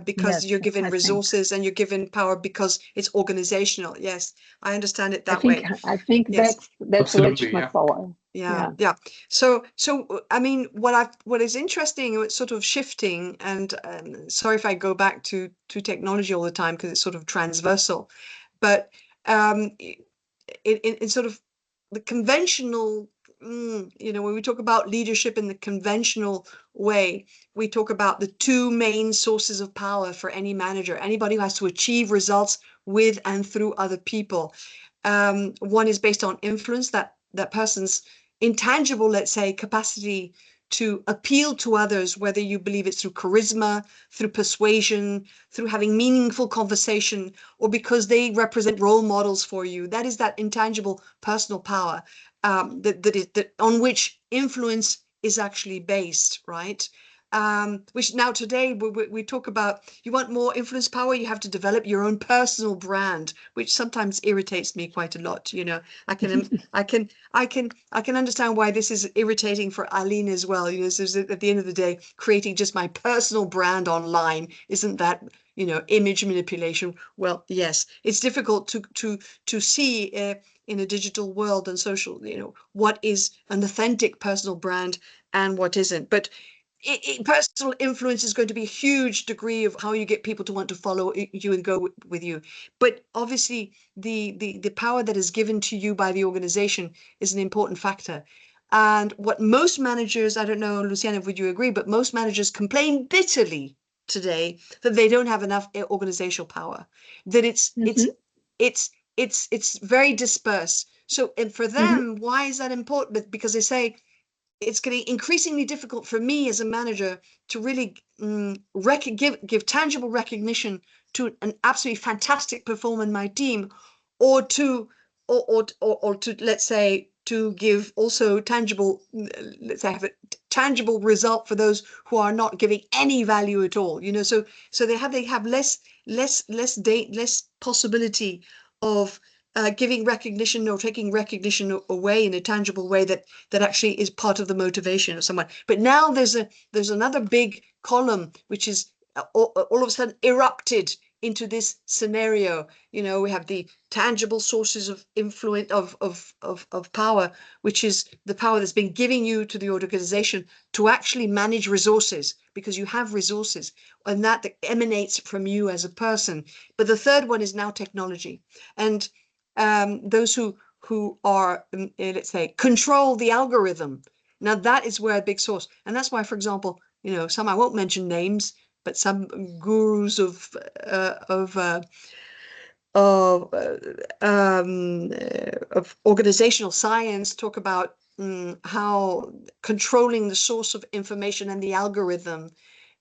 because Yes, you're given I resources and you're given power because it's organizational? Yes, I understand it that way. I think Yes. that's Absolutely, legitimate power. Yeah. So I mean, what is interesting, it's sort of shifting, and sorry if I go back to technology all the time because it's sort of transversal, but in sort of the conventional, when we talk about leadership in the conventional way, we talk about the two main sources of power for any manager, anybody who has to achieve results with and through other people. One is based on influence, that person's intangible, let's say, capacity to appeal to others, whether you believe it's through charisma, through persuasion, through having meaningful conversation, or because they represent role models for you. That is that intangible personal power that on which influence is actually based, right? Which now today we talk about, you want more influence power, you have to develop your own personal brand, which sometimes irritates me quite a lot. I can understand why this is irritating for Aline as well. So at the end of the day, creating just my personal brand online, isn't that image manipulation? Well, yes, it's difficult to see in a digital world and social, what is an authentic personal brand and what isn't. But personal influence is going to be a huge degree of how you get people to want to follow you and go with you. But obviously, the power that is given to you by the organization is an important factor. And what most managers, I don't know, Luciana, would you agree? But most managers complain bitterly today that they don't have enough organizational power. That it's very dispersed. So, and for them, why is that important? Because they say, it's getting increasingly difficult for me as a manager to really give tangible recognition to an absolutely fantastic performer in my team, or to let's say to give also tangible, let's say have a tangible result for those who are not giving any value at all. So they have less possibility of giving recognition or taking recognition away in a tangible way that actually is part of the motivation of someone. But now there's another big column which is all of a sudden erupted into this scenario. We have the tangible sources of influence of power, which is the power that's been giving you to the organization to actually manage resources, because you have resources, and that emanates from you as a person. But the third one is now technology, and those who are, let's say, control the algorithm. Now that is where a big source, and that's why, for example, some, I won't mention names, but some gurus of organizational science talk about how controlling the source of information and the algorithm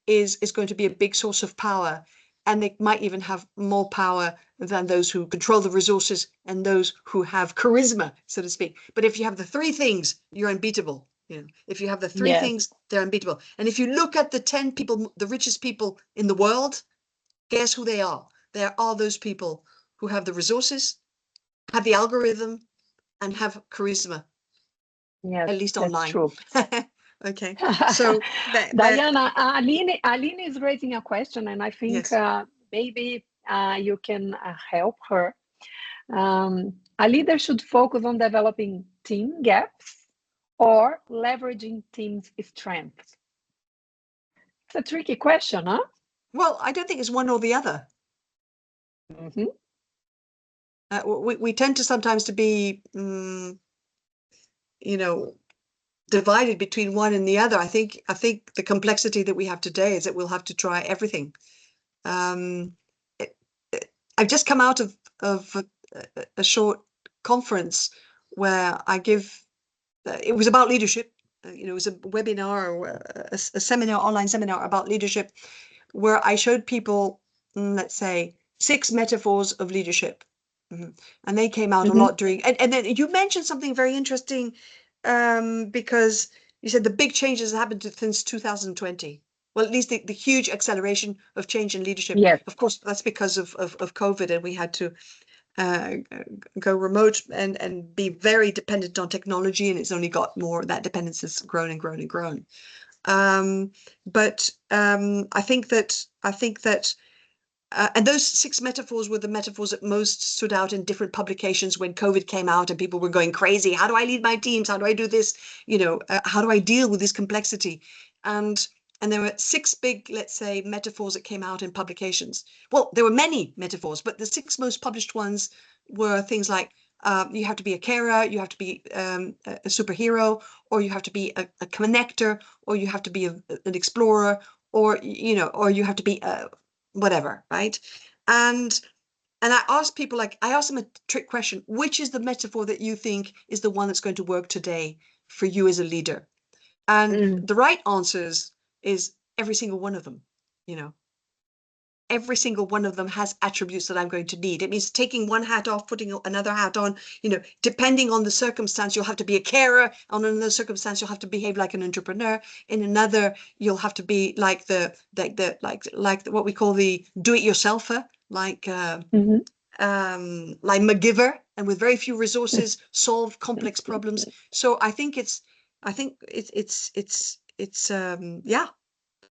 is going to be a big source of power. And they might even have more power than those who control the resources and those who have charisma, so to speak. But if you have the three things, you're unbeatable. If you have the three things, they're unbeatable. And if you look at the 10 people, the richest people in the world, guess who they are? They are all those people who have the resources, have the algorithm, and have charisma. Yes, at least that's online. true. Okay, so Diana, Aline is raising a question, and I think yes. maybe you can help her. A leader should focus on developing team gaps or leveraging team's strengths. It's a tricky question, huh? Well, I don't think it's one or the other. Mm-hmm. We tend to sometimes to be, divided between one and the other. I think the complexity that we have today is that we'll have to try everything. I've just come out of a short conference where I give. It was about leadership. It was a webinar or a seminar, online seminar about leadership, where I showed people, let's say, 6 metaphors of leadership. And they came out a lot during, and then you mentioned something very interesting, because you said the big changes have happened since 2020. Well, at least the huge acceleration of change in leadership. Yes. Of course, that's because of COVID, and we had to go remote and be very dependent on technology, and it's only got more, that dependence has grown and grown and grown. But I think that and those 6 metaphors were the metaphors that most stood out in different publications when COVID came out and people were going crazy. How do I lead my teams? How do I do this? How do I deal with this complexity? And there were 6 big, let's say, metaphors that came out in publications. Well, there were many metaphors, but the 6 most published ones were things like you have to be a carer, you have to be a superhero, or you have to be a connector, or you have to be an explorer, or you have to be whatever, right? And I asked people, I asked them a trick question: which is the metaphor that you think is the one that's going to work today for you as a leader? And the right answers is every single one of them. Every single one of them has attributes that I'm going to need. It means taking one hat off, putting another hat on. Depending on the circumstance, you'll have to be a carer. On another circumstance, you'll have to behave like an entrepreneur. In another, you'll have to be like what we call the do-it-yourselfer, like MacGyver, and with very few resources, solve complex problems. So I think it's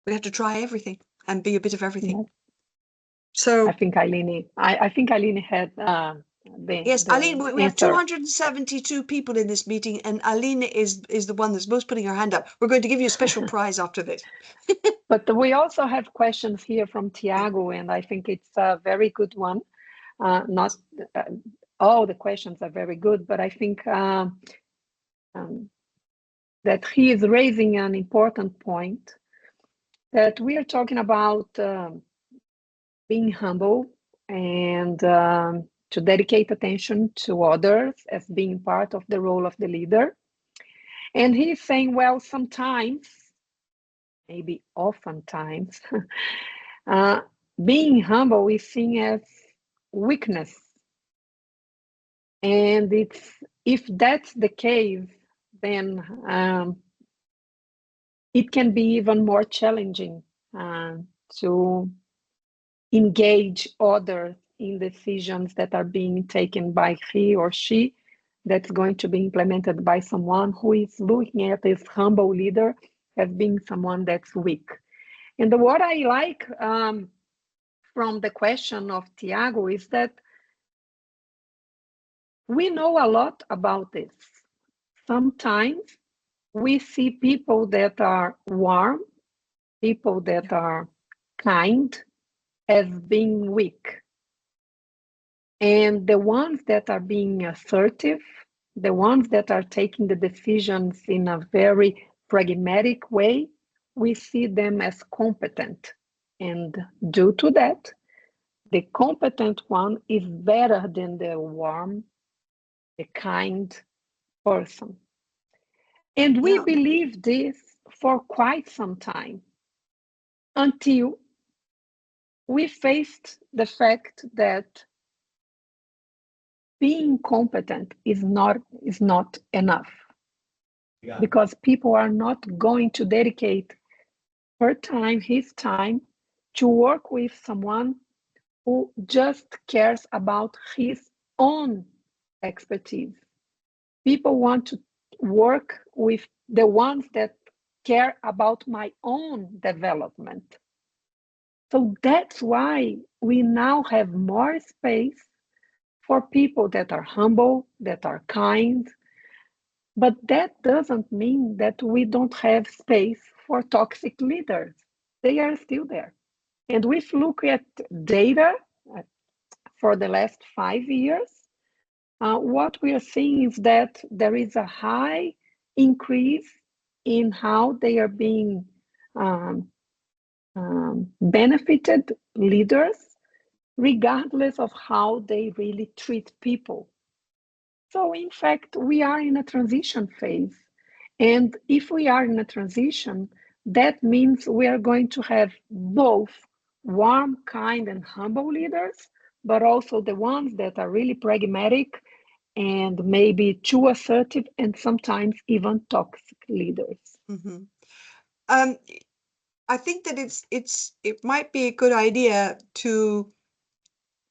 we have to try everything and be a bit of everything. Yeah. So I think Aline had yes, Aline, we have answer. 272 people in this meeting, and Aline is the one that's most putting her hand up. We're going to give you a special prize after this. But we also have questions here from Tiago, and I think it's a very good one. Not all the questions are very good, but I think that he is raising an important point, that we are talking about being humble and to dedicate attention to others as being part of the role of the leader. And he's saying, well, sometimes, maybe oftentimes, being humble is seen as weakness. And if that's the case, then it can be even more challenging to engage others in decisions that are being taken by he or she, that's going to be implemented by someone who is looking at this humble leader as being someone that's weak. And what I like from the question of Tiago is that we know a lot about this. Sometimes we see people that are warm, people that are kind, as being weak. And the ones that are being assertive, the ones that are taking the decisions in a very pragmatic way, we see them as competent. And due to that, the competent one is better than the warm, the kind person. And we believe this for quite some time, until we faced the fact that being competent is not enough. Because people are not going to dedicate her time, his time, to work with someone who just cares about his own expertise. People want to work with the ones that care about my own development. So that's why we now have more space for people that are humble, that are kind. But that doesn't mean that we don't have space for toxic leaders. They are still there. And if we look at data for the last 5 years, what we are seeing is that there is a high increase in how they are being benefited leaders, regardless of how they really treat people. So in fact, we are in a transition phase. And if we are in a transition, that means we are going to have both warm, kind, and humble leaders, but also the ones that are really pragmatic and maybe too assertive and sometimes even toxic leaders. Mm-hmm. I think that it might be a good idea to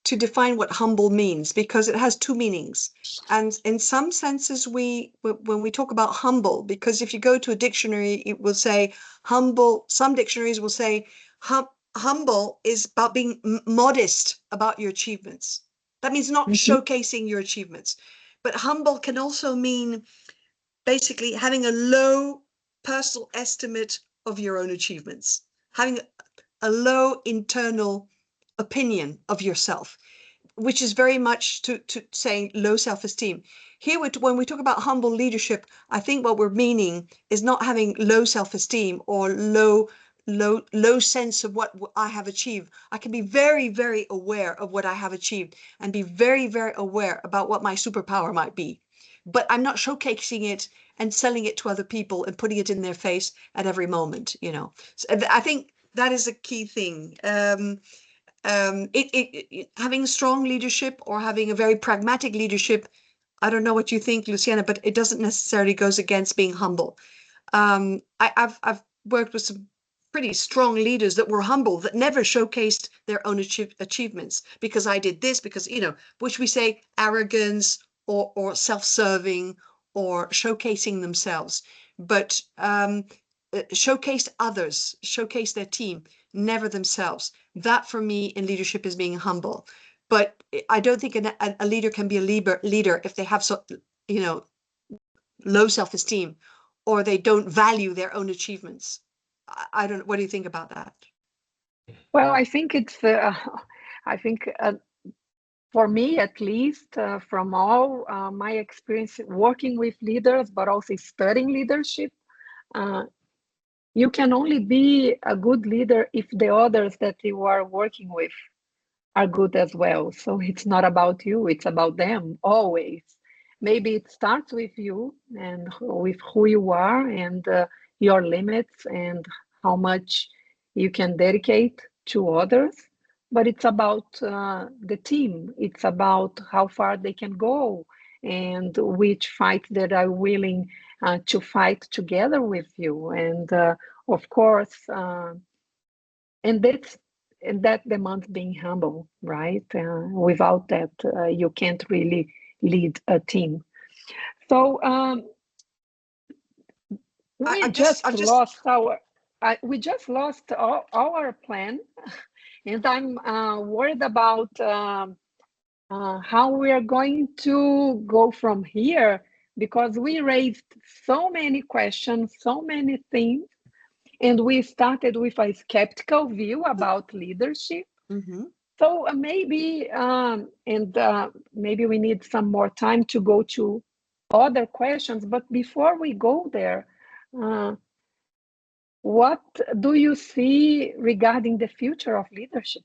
define what humble means, because it has two meanings. And in some senses, when we talk about humble, because if you go to a dictionary, it will say humble. Some dictionaries will say humble is about being modest about your achievements. That means not showcasing your achievements. But humble can also mean basically having a low personal estimate of your own achievements, having a low internal opinion of yourself, which is very much to saying low self-esteem. Here, when we talk about humble leadership, I think what we're meaning is not having low self-esteem or low sense of what I have achieved. I can be very, very aware of what I have achieved and be very, very aware about what my superpower might be. But I'm not showcasing it and selling it to other people and putting it in their face at every moment, you know. So I think that is a key thing. Having strong leadership or having a very pragmatic leadership, I don't know what you think, Luciana, but it doesn't necessarily goes against being humble. I've worked with some pretty strong leaders that were humble, that never showcased their own achievements, because I did this, because, you know, which we say arrogance or self-serving or showcasing themselves, but showcased others, showcase their team, never themselves. That for me in leadership is being humble. But I don't think a leader can be a leader if they have low self-esteem or they don't value their own achievements. I don't. What do you think about that? Well, I think it's. For me, at least, from all my experience working with leaders, but also studying leadership, you can only be a good leader if the others that you are working with are good as well. So it's not about you, it's about them always. maybe it starts with you and with who you are and your limits and how much you can dedicate to others. But it's about the team. It's about how far they can go and which fight that are willing to fight together with you. And of course, and that demands being humble, right? Without that, you can't really lead a team. So we just lost our plan, and I'm worried about how we are going to go from here, because we raised so many questions, so many things, and we started with a skeptical view about leadership. Mm-hmm. So maybe maybe we need some more time to go to other questions. But before we go there, what do you see regarding the future of leadership?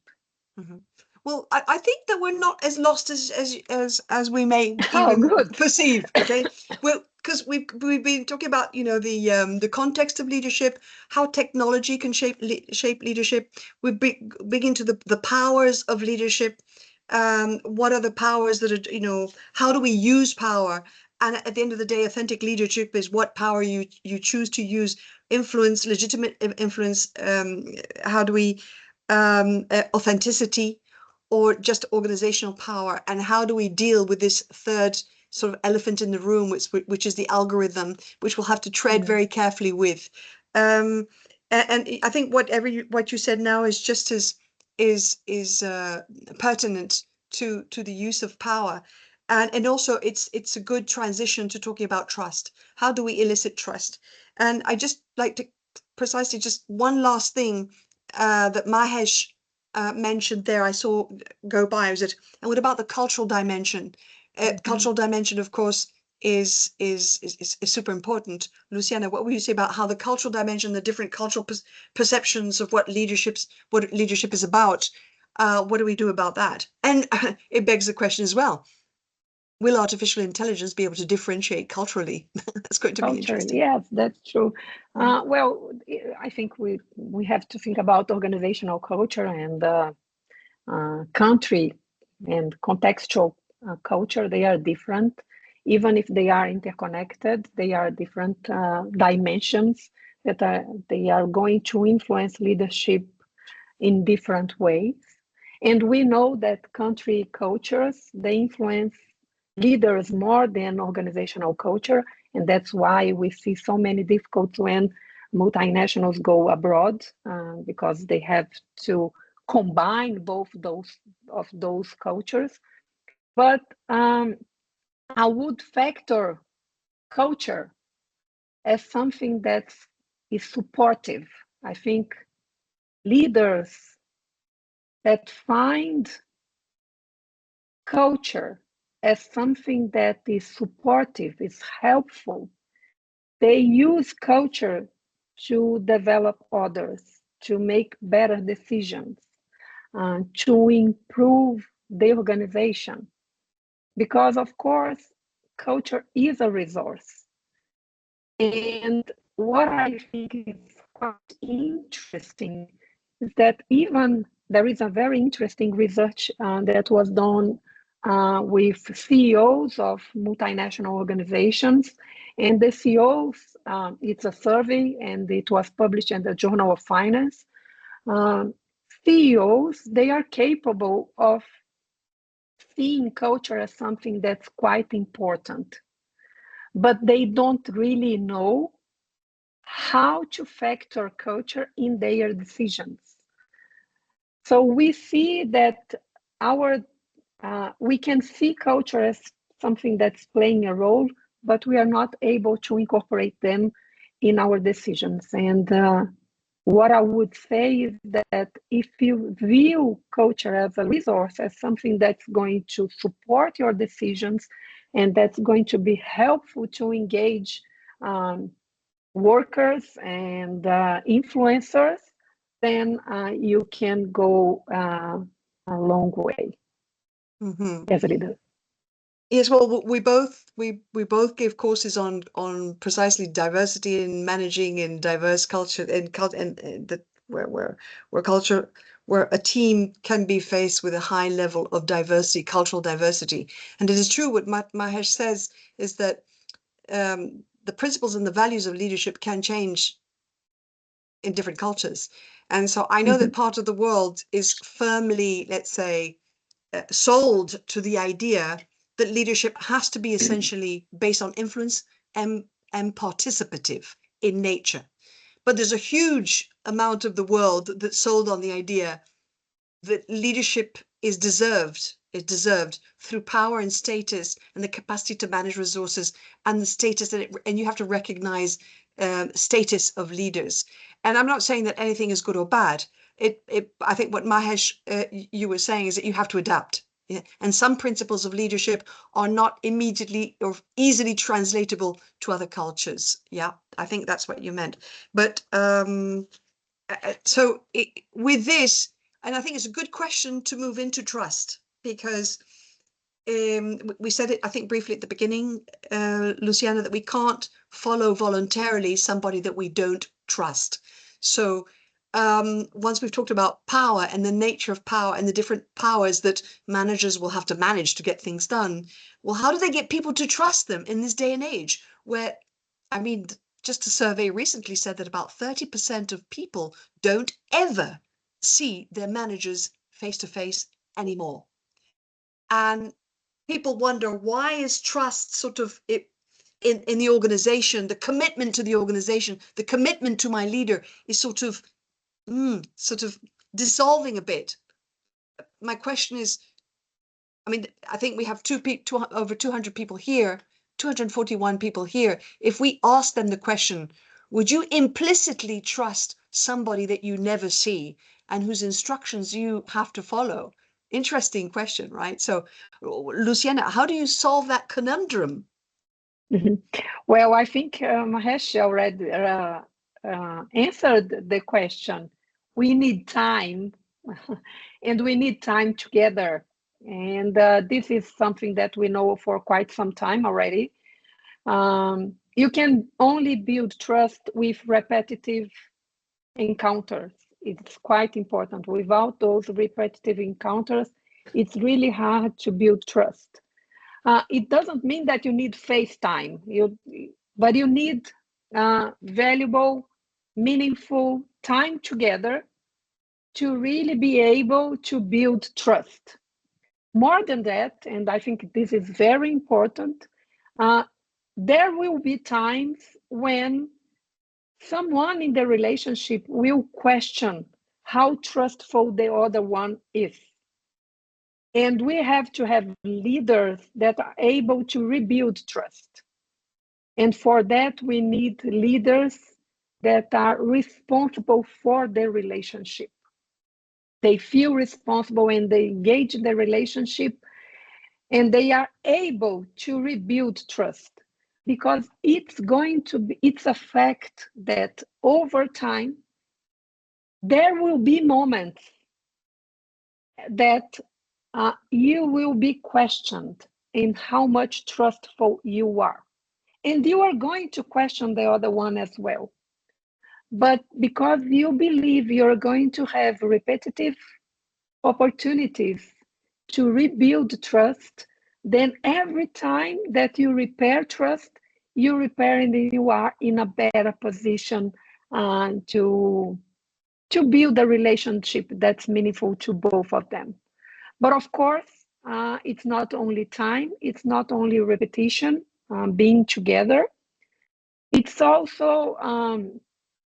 Mm-hmm. Well, I think that we're not as lost as we may even perceive. Okay, well, because we've been talking about the context of leadership, how technology can shape leadership. We begin to the powers of leadership. What are the powers that are how do we use power? And at the end of the day, authentic leadership is what power you choose to use. Influence, legitimate influence. How do we authenticity, or just organizational power, and how do we deal with this third sort of elephant in the room, which is the algorithm, which we'll have to tread very carefully with. And I think what you said now is just as pertinent to the use of power, and also it's a good transition to talking about trust. How do we elicit trust? And I just like to precisely just one last thing that Mahesh mentioned there, I saw go by, was it? And what about the cultural dimension? Cultural dimension, of course, is super important. Luciana, what would you say about how the cultural dimension, the different cultural perceptions of what leadership is about? What do we do about that? And it begs the question as well: will artificial intelligence be able to differentiate culturally? That's going to be interesting. Yes, that's true. Well, I think we have to think about organizational culture and country and contextual culture. They are different. Even if they are interconnected, they are different dimensions that they are going to influence leadership in different ways. And we know that country cultures, they influence leaders more than organizational culture. And that's why we see so many difficulties when multinationals go abroad, because they have to combine both of those cultures. But I would factor culture as something that is supportive. I think leaders that find culture as something that is supportive, is helpful, they use culture to develop others, to make better decisions, to improve the organization. Because of course, culture is a resource. And what I think is quite interesting is that even there is a very interesting research that was done with CEOs of multinational organizations. And the CEOs, it's a survey and it was published in the Journal of Finance. CEOs, they are capable of seeing culture as something that's quite important, but they don't really know how to factor culture in their decisions. So we see that we can see culture as something that's playing a role, but we are not able to incorporate them in our decisions. And what I would say is that if you view culture as a resource, as something that's going to support your decisions and that's going to be helpful to engage workers and influencers, then you can go a long way as a leader. Yes, well, we both give courses on precisely diversity in managing in diverse culture and that where culture where a team can be faced with a high level of diversity, cultural diversity. And it is true what Mahesh says is that the principles and the values of leadership can change in different cultures. And so I know that part of the world is firmly, let's say, sold to the idea that leadership has to be essentially based on influence and participative in nature. But there's a huge amount of the world that's sold on the idea that leadership is deserved through power and status and the capacity to manage resources and the status and you have to recognize status of leaders. And I'm not saying that anything is good or bad. I think what Mahesh, you were saying is that you have to adapt. Yeah. And some principles of leadership are not immediately or easily translatable to other cultures. Yeah, I think that's what you meant. But with this, and I think it's a good question to move into trust, because we said it, I think, briefly at the beginning, Luciana, that we can't follow voluntarily somebody that we don't trust. So once we've talked about power and the nature of power and the different powers that managers will have to manage to get things done, well, how do they get people to trust them in this day and age where, I mean, just a survey recently said that about 30% of people don't ever see their managers face to face anymore. And people wonder, why is trust sort of in the organization, the commitment to the organization, the commitment to my leader is sort of dissolving a bit. My question is, I mean, I think we have over 200 people here, 241 people here. If we ask them the question, would you implicitly trust somebody that you never see and whose instructions you have to follow? Interesting question, right? So, Luciana, how do you solve that conundrum? Well, I think Mahesh already answered the question. We need time, and we need time together. And this is something that we know for quite some time already. You can only build trust with repetitive encounters. It's quite important. Without those repetitive encounters, it's really hard to build trust. It doesn't mean that you need face time, but you need valuable, meaningful time together to really be able to build trust. More than that, and I think this is very important, there will be times when someone in the relationship will question how trustful the other one is. And we have to have leaders that are able to rebuild trust. And for that, we need leaders that are responsible for their relationship. They feel responsible and they engage in the relationship, and they are able to rebuild trust, because it's a fact that over time, there will be moments that you will be questioned in how much trustful you are. And you are going to question the other one as well. But because you believe you're going to have repetitive opportunities to rebuild trust, then every time that you repair trust, you repair and you are in a better position to build a relationship that's meaningful to both of them. But of course, it's not only time, it's not only repetition, being together. It's also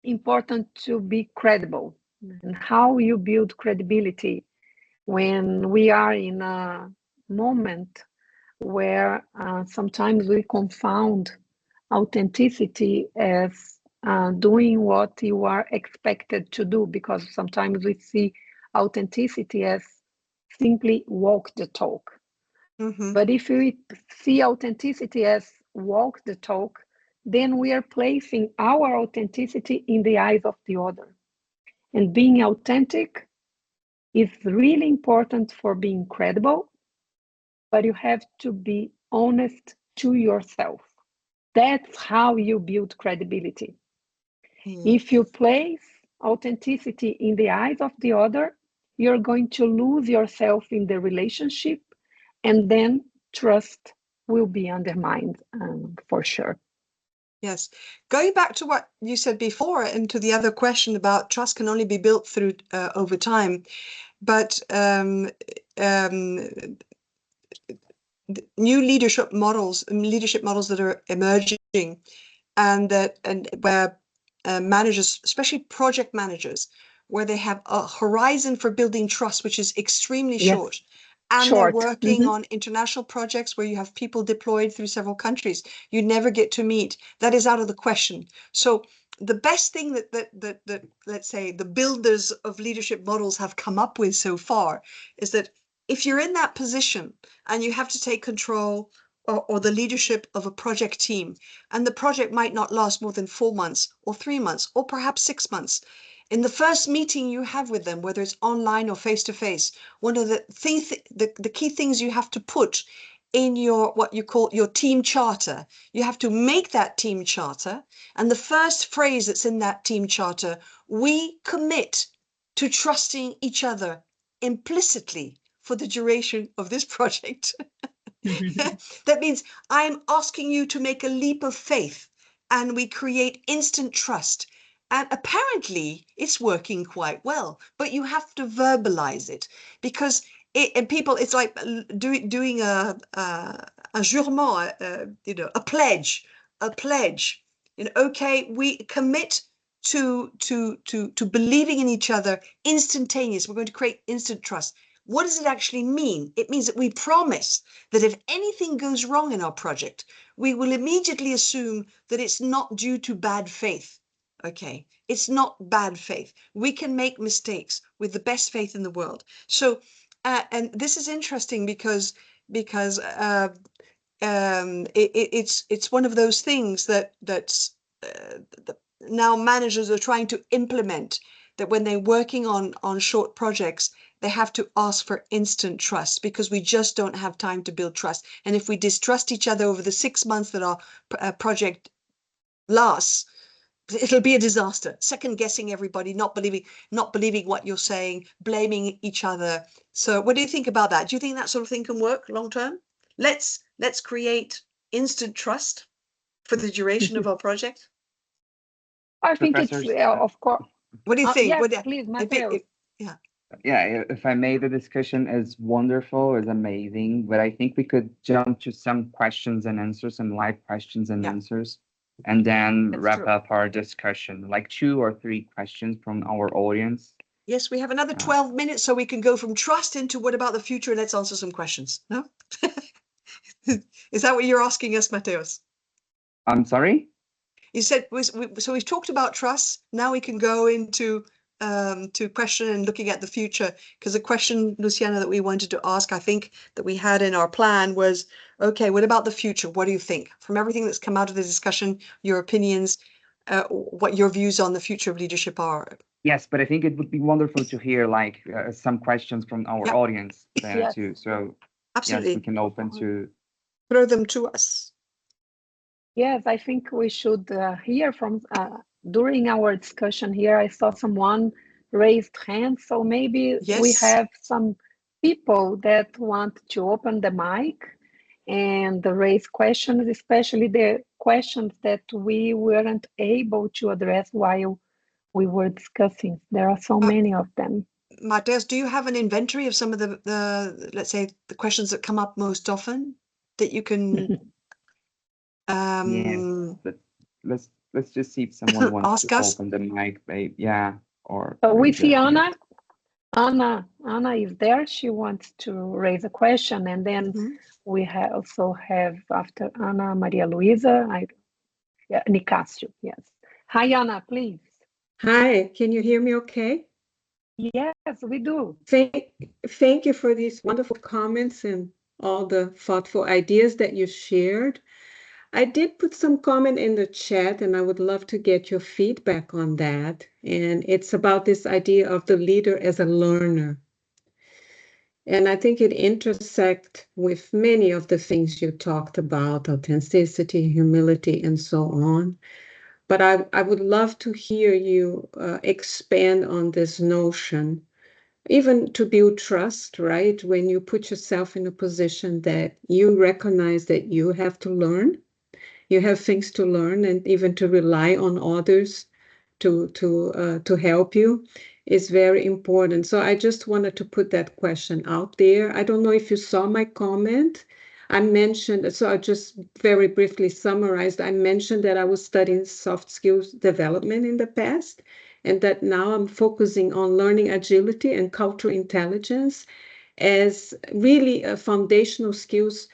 important to be credible, and how you build credibility when we are in a moment where sometimes we confound authenticity as doing what you are expected to do, because sometimes we see authenticity as simply walk the talk. But if we see authenticity as walk the talk, then we are placing our authenticity in the eyes of the other. And being authentic is really important for being credible, but you have to be honest to yourself. That's how you build credibility. If you place authenticity in the eyes of the other, you're going to lose yourself in the relationship, and then trust will be undermined for sure. Yes. Going back to what you said before and to the other question about trust can only be built through over time, but new leadership models that are emerging, and where managers, especially project managers, where they have a horizon for building trust, which is extremely short. And they're working on international projects where you have people deployed through several countries. You never get to meet. That is out of the question. So the best thing that let's say the builders of leadership models have come up with so far is that if you're in that position and you have to take control or the leadership of a project team, and the project might not last more than 4 months or 3 months or perhaps 6 months, in the first meeting you have with them, whether it's online or face-to-face, one of the key things you have to put in your what you call your team charter, you have to make that team charter. And the first phrase that's in that team charter, we commit to trusting each other implicitly for the duration of this project. That means I'm asking you to make a leap of faith, and we create instant trust. And apparently it's working quite well, but you have to verbalize it, because it's like doing a jurement, a pledge. Okay, we commit to believing in each other instantaneous. We're going to create instant trust. What does it actually mean? It means that we promise that if anything goes wrong in our project, we will immediately assume that it's not due to bad faith. Okay, it's not bad faith. We can make mistakes with the best faith in the world. So, and this is interesting because it's one of those things that now managers are trying to implement, that when they're working on short projects, they have to ask for instant trust, because we just don't have time to build trust. And if we distrust each other over the 6 months that our project lasts, it'll be a disaster. Second guessing everybody, not believing what you're saying, blaming each other. So what do you think about that? Do you think that sort of thing can work long term? Let's create instant trust for the duration of our project. I think it's of course. What do you think? Yes, please, Matheus. Yeah, if I may, the discussion is wonderful, is amazing, but I think we could jump to some questions and answers, some live questions and answers, and then wrap up our discussion, like 2 or 3 questions from our audience. Yes, we have another 12 minutes, so we can go from trust into what about the future. Let's answer some questions. No? Is that what you're asking us, Matheus? I'm sorry? You said, so we've talked about trust. Now we can go into to question and looking at the future, because the question, Luciana, that we wanted to ask, I think that we had in our plan was, okay, what about the future? What do you think? From everything that's come out of the discussion, your opinions, what your views on the future of leadership are. Yes, but I think it would be wonderful to hear like some questions from our audience too. So absolutely, yes, we can open to throw them to us. Yes, I think we should hear from, during our discussion here, I saw someone raised hand, so maybe we have some people that want to open the mic and raise questions, especially the questions that we weren't able to address while we were discussing. There are so many of them. Matheus, do you have an inventory of some of the let's say, the questions that come up most often that you can but let's just see if someone wants to open the mic, babe. Or we see Anna. Anna is there. She wants to raise a question, and then we also have after Anna, Maria Luisa, Nicasio. Yes. Hi, Anna, please. Hi, can you hear me okay? Yes, we do. Thank you for these wonderful comments and all the thoughtful ideas that you shared. I did put some comment in the chat, and I would love to get your feedback on that. And it's about this idea of the leader as a learner. And I think it intersects with many of the things you talked about, authenticity, humility, and so on. But I would love to hear you expand on this notion, even to build trust, right? When you put yourself in a position that you recognize that you have to learn, you have things to learn, and even to rely on others to help you is very important. So I just wanted to put that question out there. I don't know if you saw my comment. I mentioned, so I just very briefly summarized, I mentioned that I was studying soft skills development in the past, and that now I'm focusing on learning agility and cultural intelligence as really foundational skills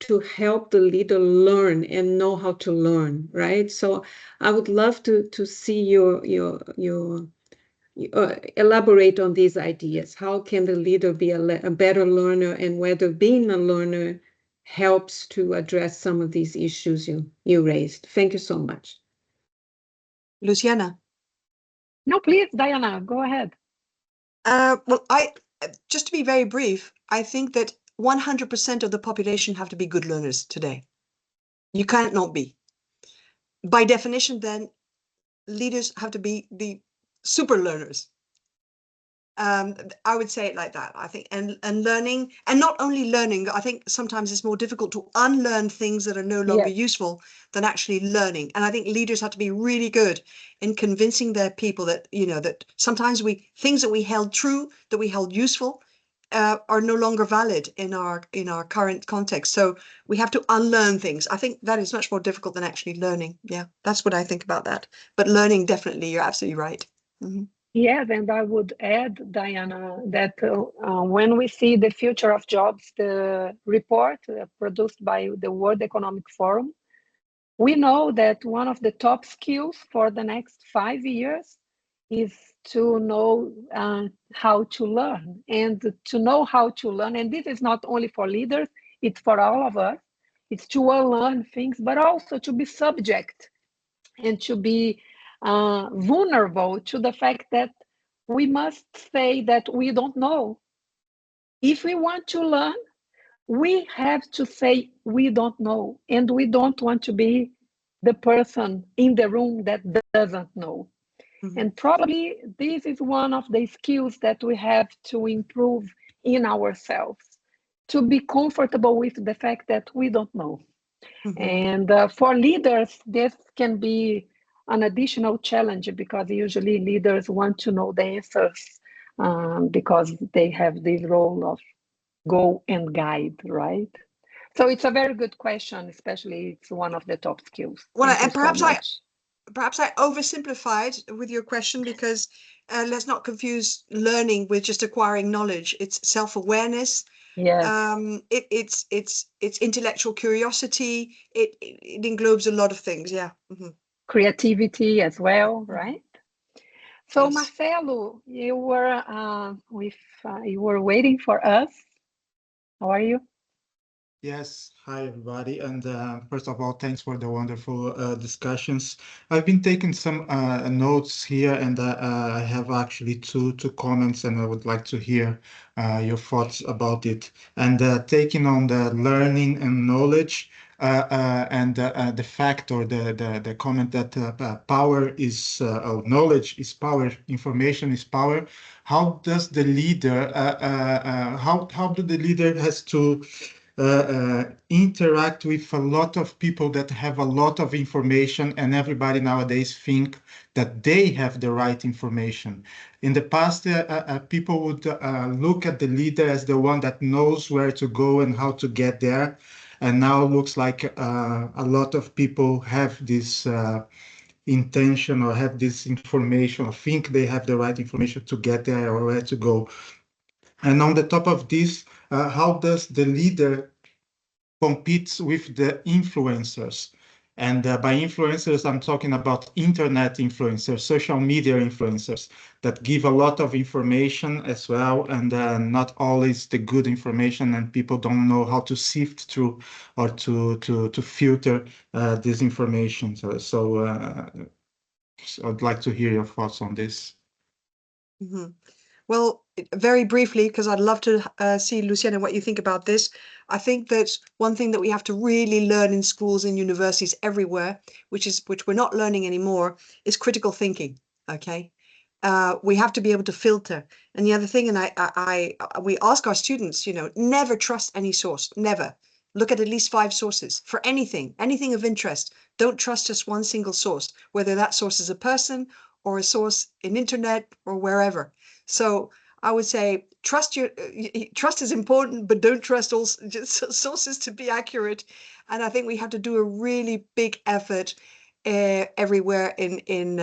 to help the leader learn and know how to learn, right? So I would love to see your elaborate on these ideas. How can the leader be a better learner, and whether being a learner helps to address some of these issues you raised. Thank you so much. Luciana. No, please, Diana, go ahead. Well, just to be very brief, I think that 100% of the population have to be good learners today. You can't not be. By definition, then, leaders have to be the super learners. I would say it like that, I think, and learning, and not only learning, I think sometimes it's more difficult to unlearn things that are no longer useful than actually learning. And I think leaders have to be really good in convincing their people that, that sometimes things that we held true, that we held useful, are no longer valid in our current context. So we have to unlearn things. I think that is much more difficult than actually learning. Yeah, that's what I think about that. But learning, definitely, you're absolutely right. Mm-hmm. Yes, and I would add, Diana, that when we see the future of jobs, the report produced by the World Economic Forum, we know that one of the top skills for the next 5 years is to know how to learn, and to know how to learn. And this is not only for leaders, it's for all of us. It's to learn things, but also to be subject and to be vulnerable to the fact that we must say that we don't know. If we want to learn, we have to say we don't know, and we don't want to be the person in the room that doesn't know. Mm-hmm. And probably this is one of the skills that we have to improve in ourselves, to be comfortable with the fact that we don't know. Mm-hmm. And for leaders, this can be an additional challenge, because usually leaders want to know the answers because they have this role of go and guide, right? So it's a very good question, especially it's one of the top skills. Well, and perhaps I oversimplified with your question, because let's not confuse learning with just acquiring knowledge. It's self-awareness. Yes. It's intellectual curiosity. It englobes a lot of things. Yeah. Mm-hmm. Creativity as well, right? So yes. Marcelo, you were waiting for us. How are you? Yes, hi everybody, and first of all, thanks for the wonderful discussions. I've been taking some notes here, and I have actually two comments, and I would like to hear your thoughts about it. And taking on the learning and knowledge, and the fact, or the comment that power is knowledge is power, information is power. How does the leader? How do the leader has to interact with a lot of people that have a lot of information, and everybody nowadays think that they have the right information. In the past, people would look at the leader as the one that knows where to go and how to get there. And now it looks like a lot of people have this intention, or have this information, or think they have the right information to get there or where to go. And on the top of this, how does the leader competes with the influencers? And by influencers, I'm talking about internet influencers, social media influencers that give a lot of information as well, and not always the good information, and people don't know how to sift through or to filter this information. So I'd like to hear your thoughts on this. Mm-hmm. Well, very briefly, because I'd love to see, Luciana, what you think about this. I think that one thing that we have to really learn in schools and universities everywhere, which we're not learning anymore, is critical thinking. Okay, we have to be able to filter. And the other thing, and we ask our students, never trust any source. Never. Look at least 5 sources for anything of interest. Don't trust just one single source, whether that source is a person or a source in internet or wherever. So I would say trust is important, but don't trust all sources to be accurate. And I think we have to do a really big effort everywhere in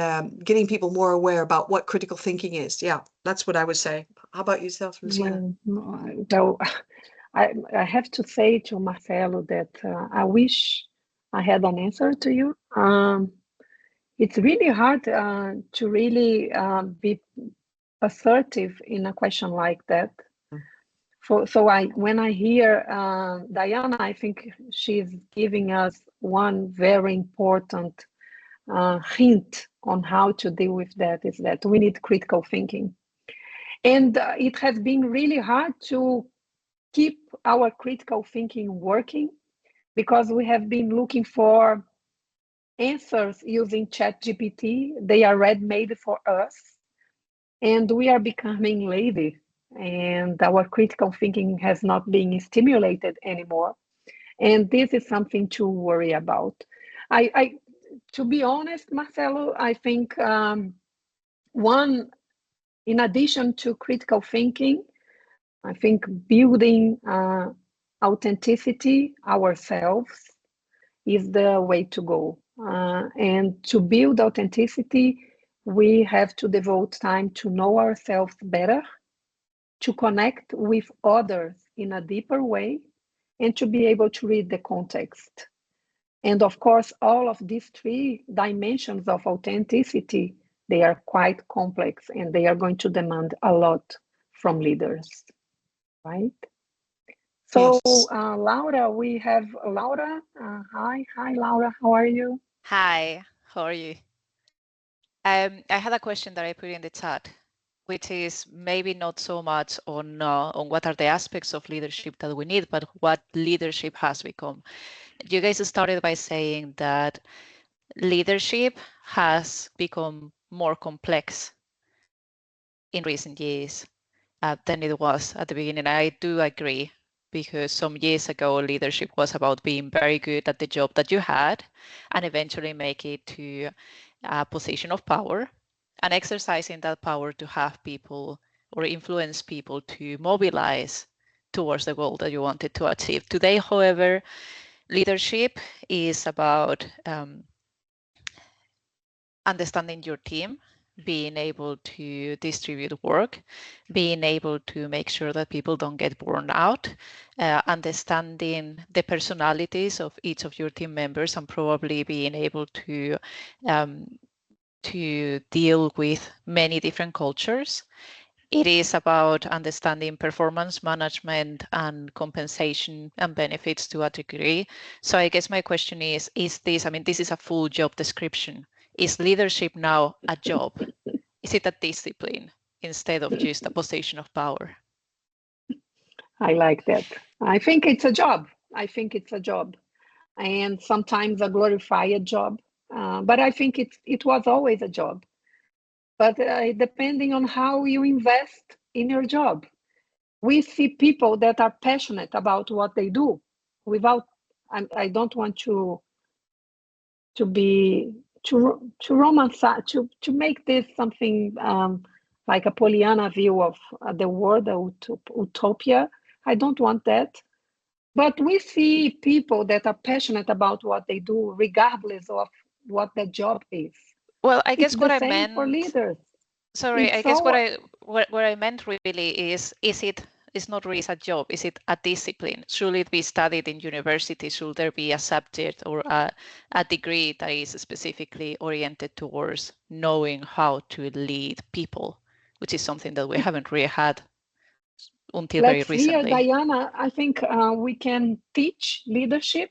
getting people more aware about what critical thinking is. Yeah, that's what I would say. How about yourself, Luciana? So I have to say to Marcelo that I wish I had an answer to you. It's really hard to really be assertive in a question like that. When I hear Diana, I think she's giving us one very important hint on how to deal with that, is that we need critical thinking. And it has been really hard to keep our critical thinking working, because we have been looking for answers using ChatGPT. They are ready-made for us, and we are becoming lazy, and our critical thinking has not been stimulated anymore. And this is something to worry about. To be honest, Marcelo, I think in addition to critical thinking, I think building authenticity ourselves is the way to go. And to build authenticity, we have to devote time to know ourselves better, to connect with others in a deeper way, and to be able to read the context. And of course, all of these 3 dimensions of authenticity, they are quite complex, and they are going to demand a lot from leaders, right? So, yes. Laura, we have Laura. Hi, Laura, how are you? Hi, how are you? I had a question that I put in the chat, which is maybe not so much on what are the aspects of leadership that we need, but what leadership has become. You guys started by saying that leadership has become more complex in recent years than it was at the beginning. I do agree, because some years ago, leadership was about being very good at the job that you had and eventually make it to a position of power and exercising that power to have people or influence people to mobilize towards the goal that you wanted to achieve. Today, however, leadership is about understanding your team, being able to distribute work, being able to make sure that people don't get burned out, understanding the personalities of each of your team members, and probably being able to deal with many different cultures. It is about understanding performance management and compensation and benefits to a degree. So I guess my question is this, this is a full job description. Is leadership now a job? Is it a discipline instead of just a position of power? I like that. I think it's a job. And sometimes a glorified job. But I think it was always a job. But depending on how you invest in your job, we see people that are passionate about what they do. I don't want to romanticize, to make this something like a Pollyanna view of the world, utopia. I don't want that. But we see people that are passionate about what they do, regardless of what their job is. Well, I guess what I meant for leaders. Sorry, I guess what I meant really is it's not really a job. Is it a discipline? Should it be studied in university? Should there be a subject or a degree that is specifically oriented towards knowing how to lead people, which is something that we haven't really had until very recently? Diana, I think we can teach leadership,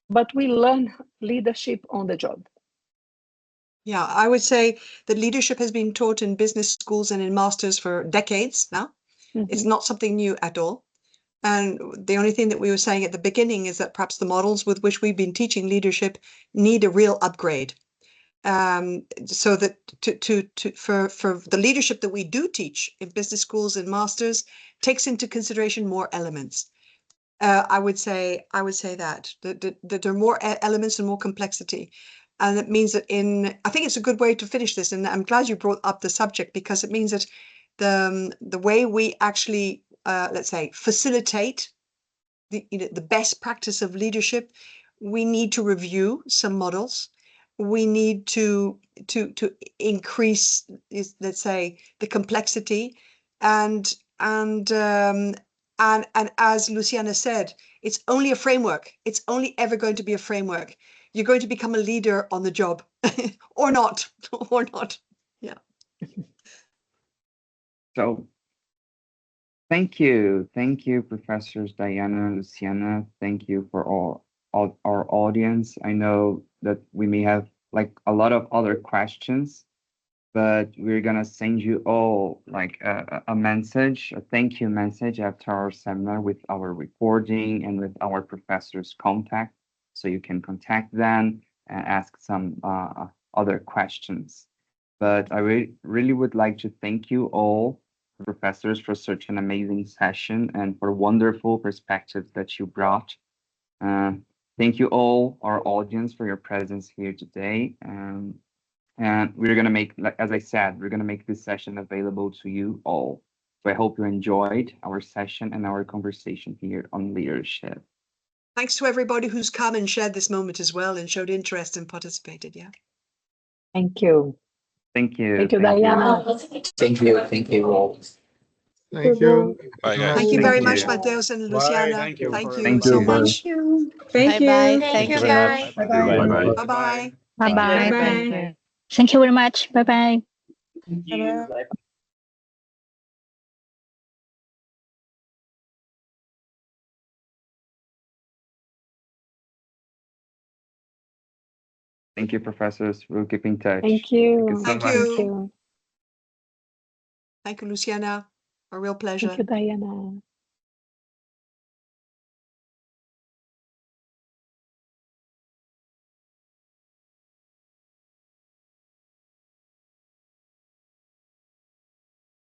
but we learn leadership on the job. Yeah, I would say that leadership has been taught in business schools and in masters for decades now. It's not something new at all. And the only thing that we were saying at the beginning is that perhaps the models with which we've been teaching leadership need a real upgrade. So that for the leadership that we do teach in business schools and masters takes into consideration more elements. I would say that there are more elements and more complexity. And it means that I think it's a good way to finish this. And I'm glad you brought up the subject, because it means that the way we actually, let's say, facilitate the best practice of leadership, we need to review some models. We need to increase, let's say, the complexity, and as Luciana said, it's only a framework. It's only ever going to be a framework. You're going to become a leader on the job, or not, or not. Yeah. So thank you, Professors Diana and Luciana. Thank you for all our audience. I know that we may have like a lot of other questions, but we're gonna send you all like a message, a thank you message after our seminar with our recording and with our professors' contact, so you can contact them and ask some other questions. But I really would like to thank you all, professors, for such an amazing session and for wonderful perspectives that you brought. Thank you all, our audience, for your presence here today. And we're going to make, like, as I said, we're going to make this session available to you all. So I hope you enjoyed our session and our conversation here on leadership. Thanks to everybody who's come and shared this moment as well and showed interest and participated. Yeah. Thank you. Thank you. Thank you, Diana. Thank you. Thank you all. Thank you. Bye, guys. Thank you very Thank much, you. Mateus and Luciana. Thank you. Thank you Thank so you. much. Thank you. Bye-bye. Thank you, Thank guys. you. Bye-bye. Bye-bye. Bye-bye. Bye-bye. Bye-bye. Thank you. Thank you very much. Bye-bye. Thank you. Bye. Thank you, professors. We'll keep in touch. Thank you. so Thank much. you. Thank you. Thank you, Luciana. A real pleasure. Thank you, Diana.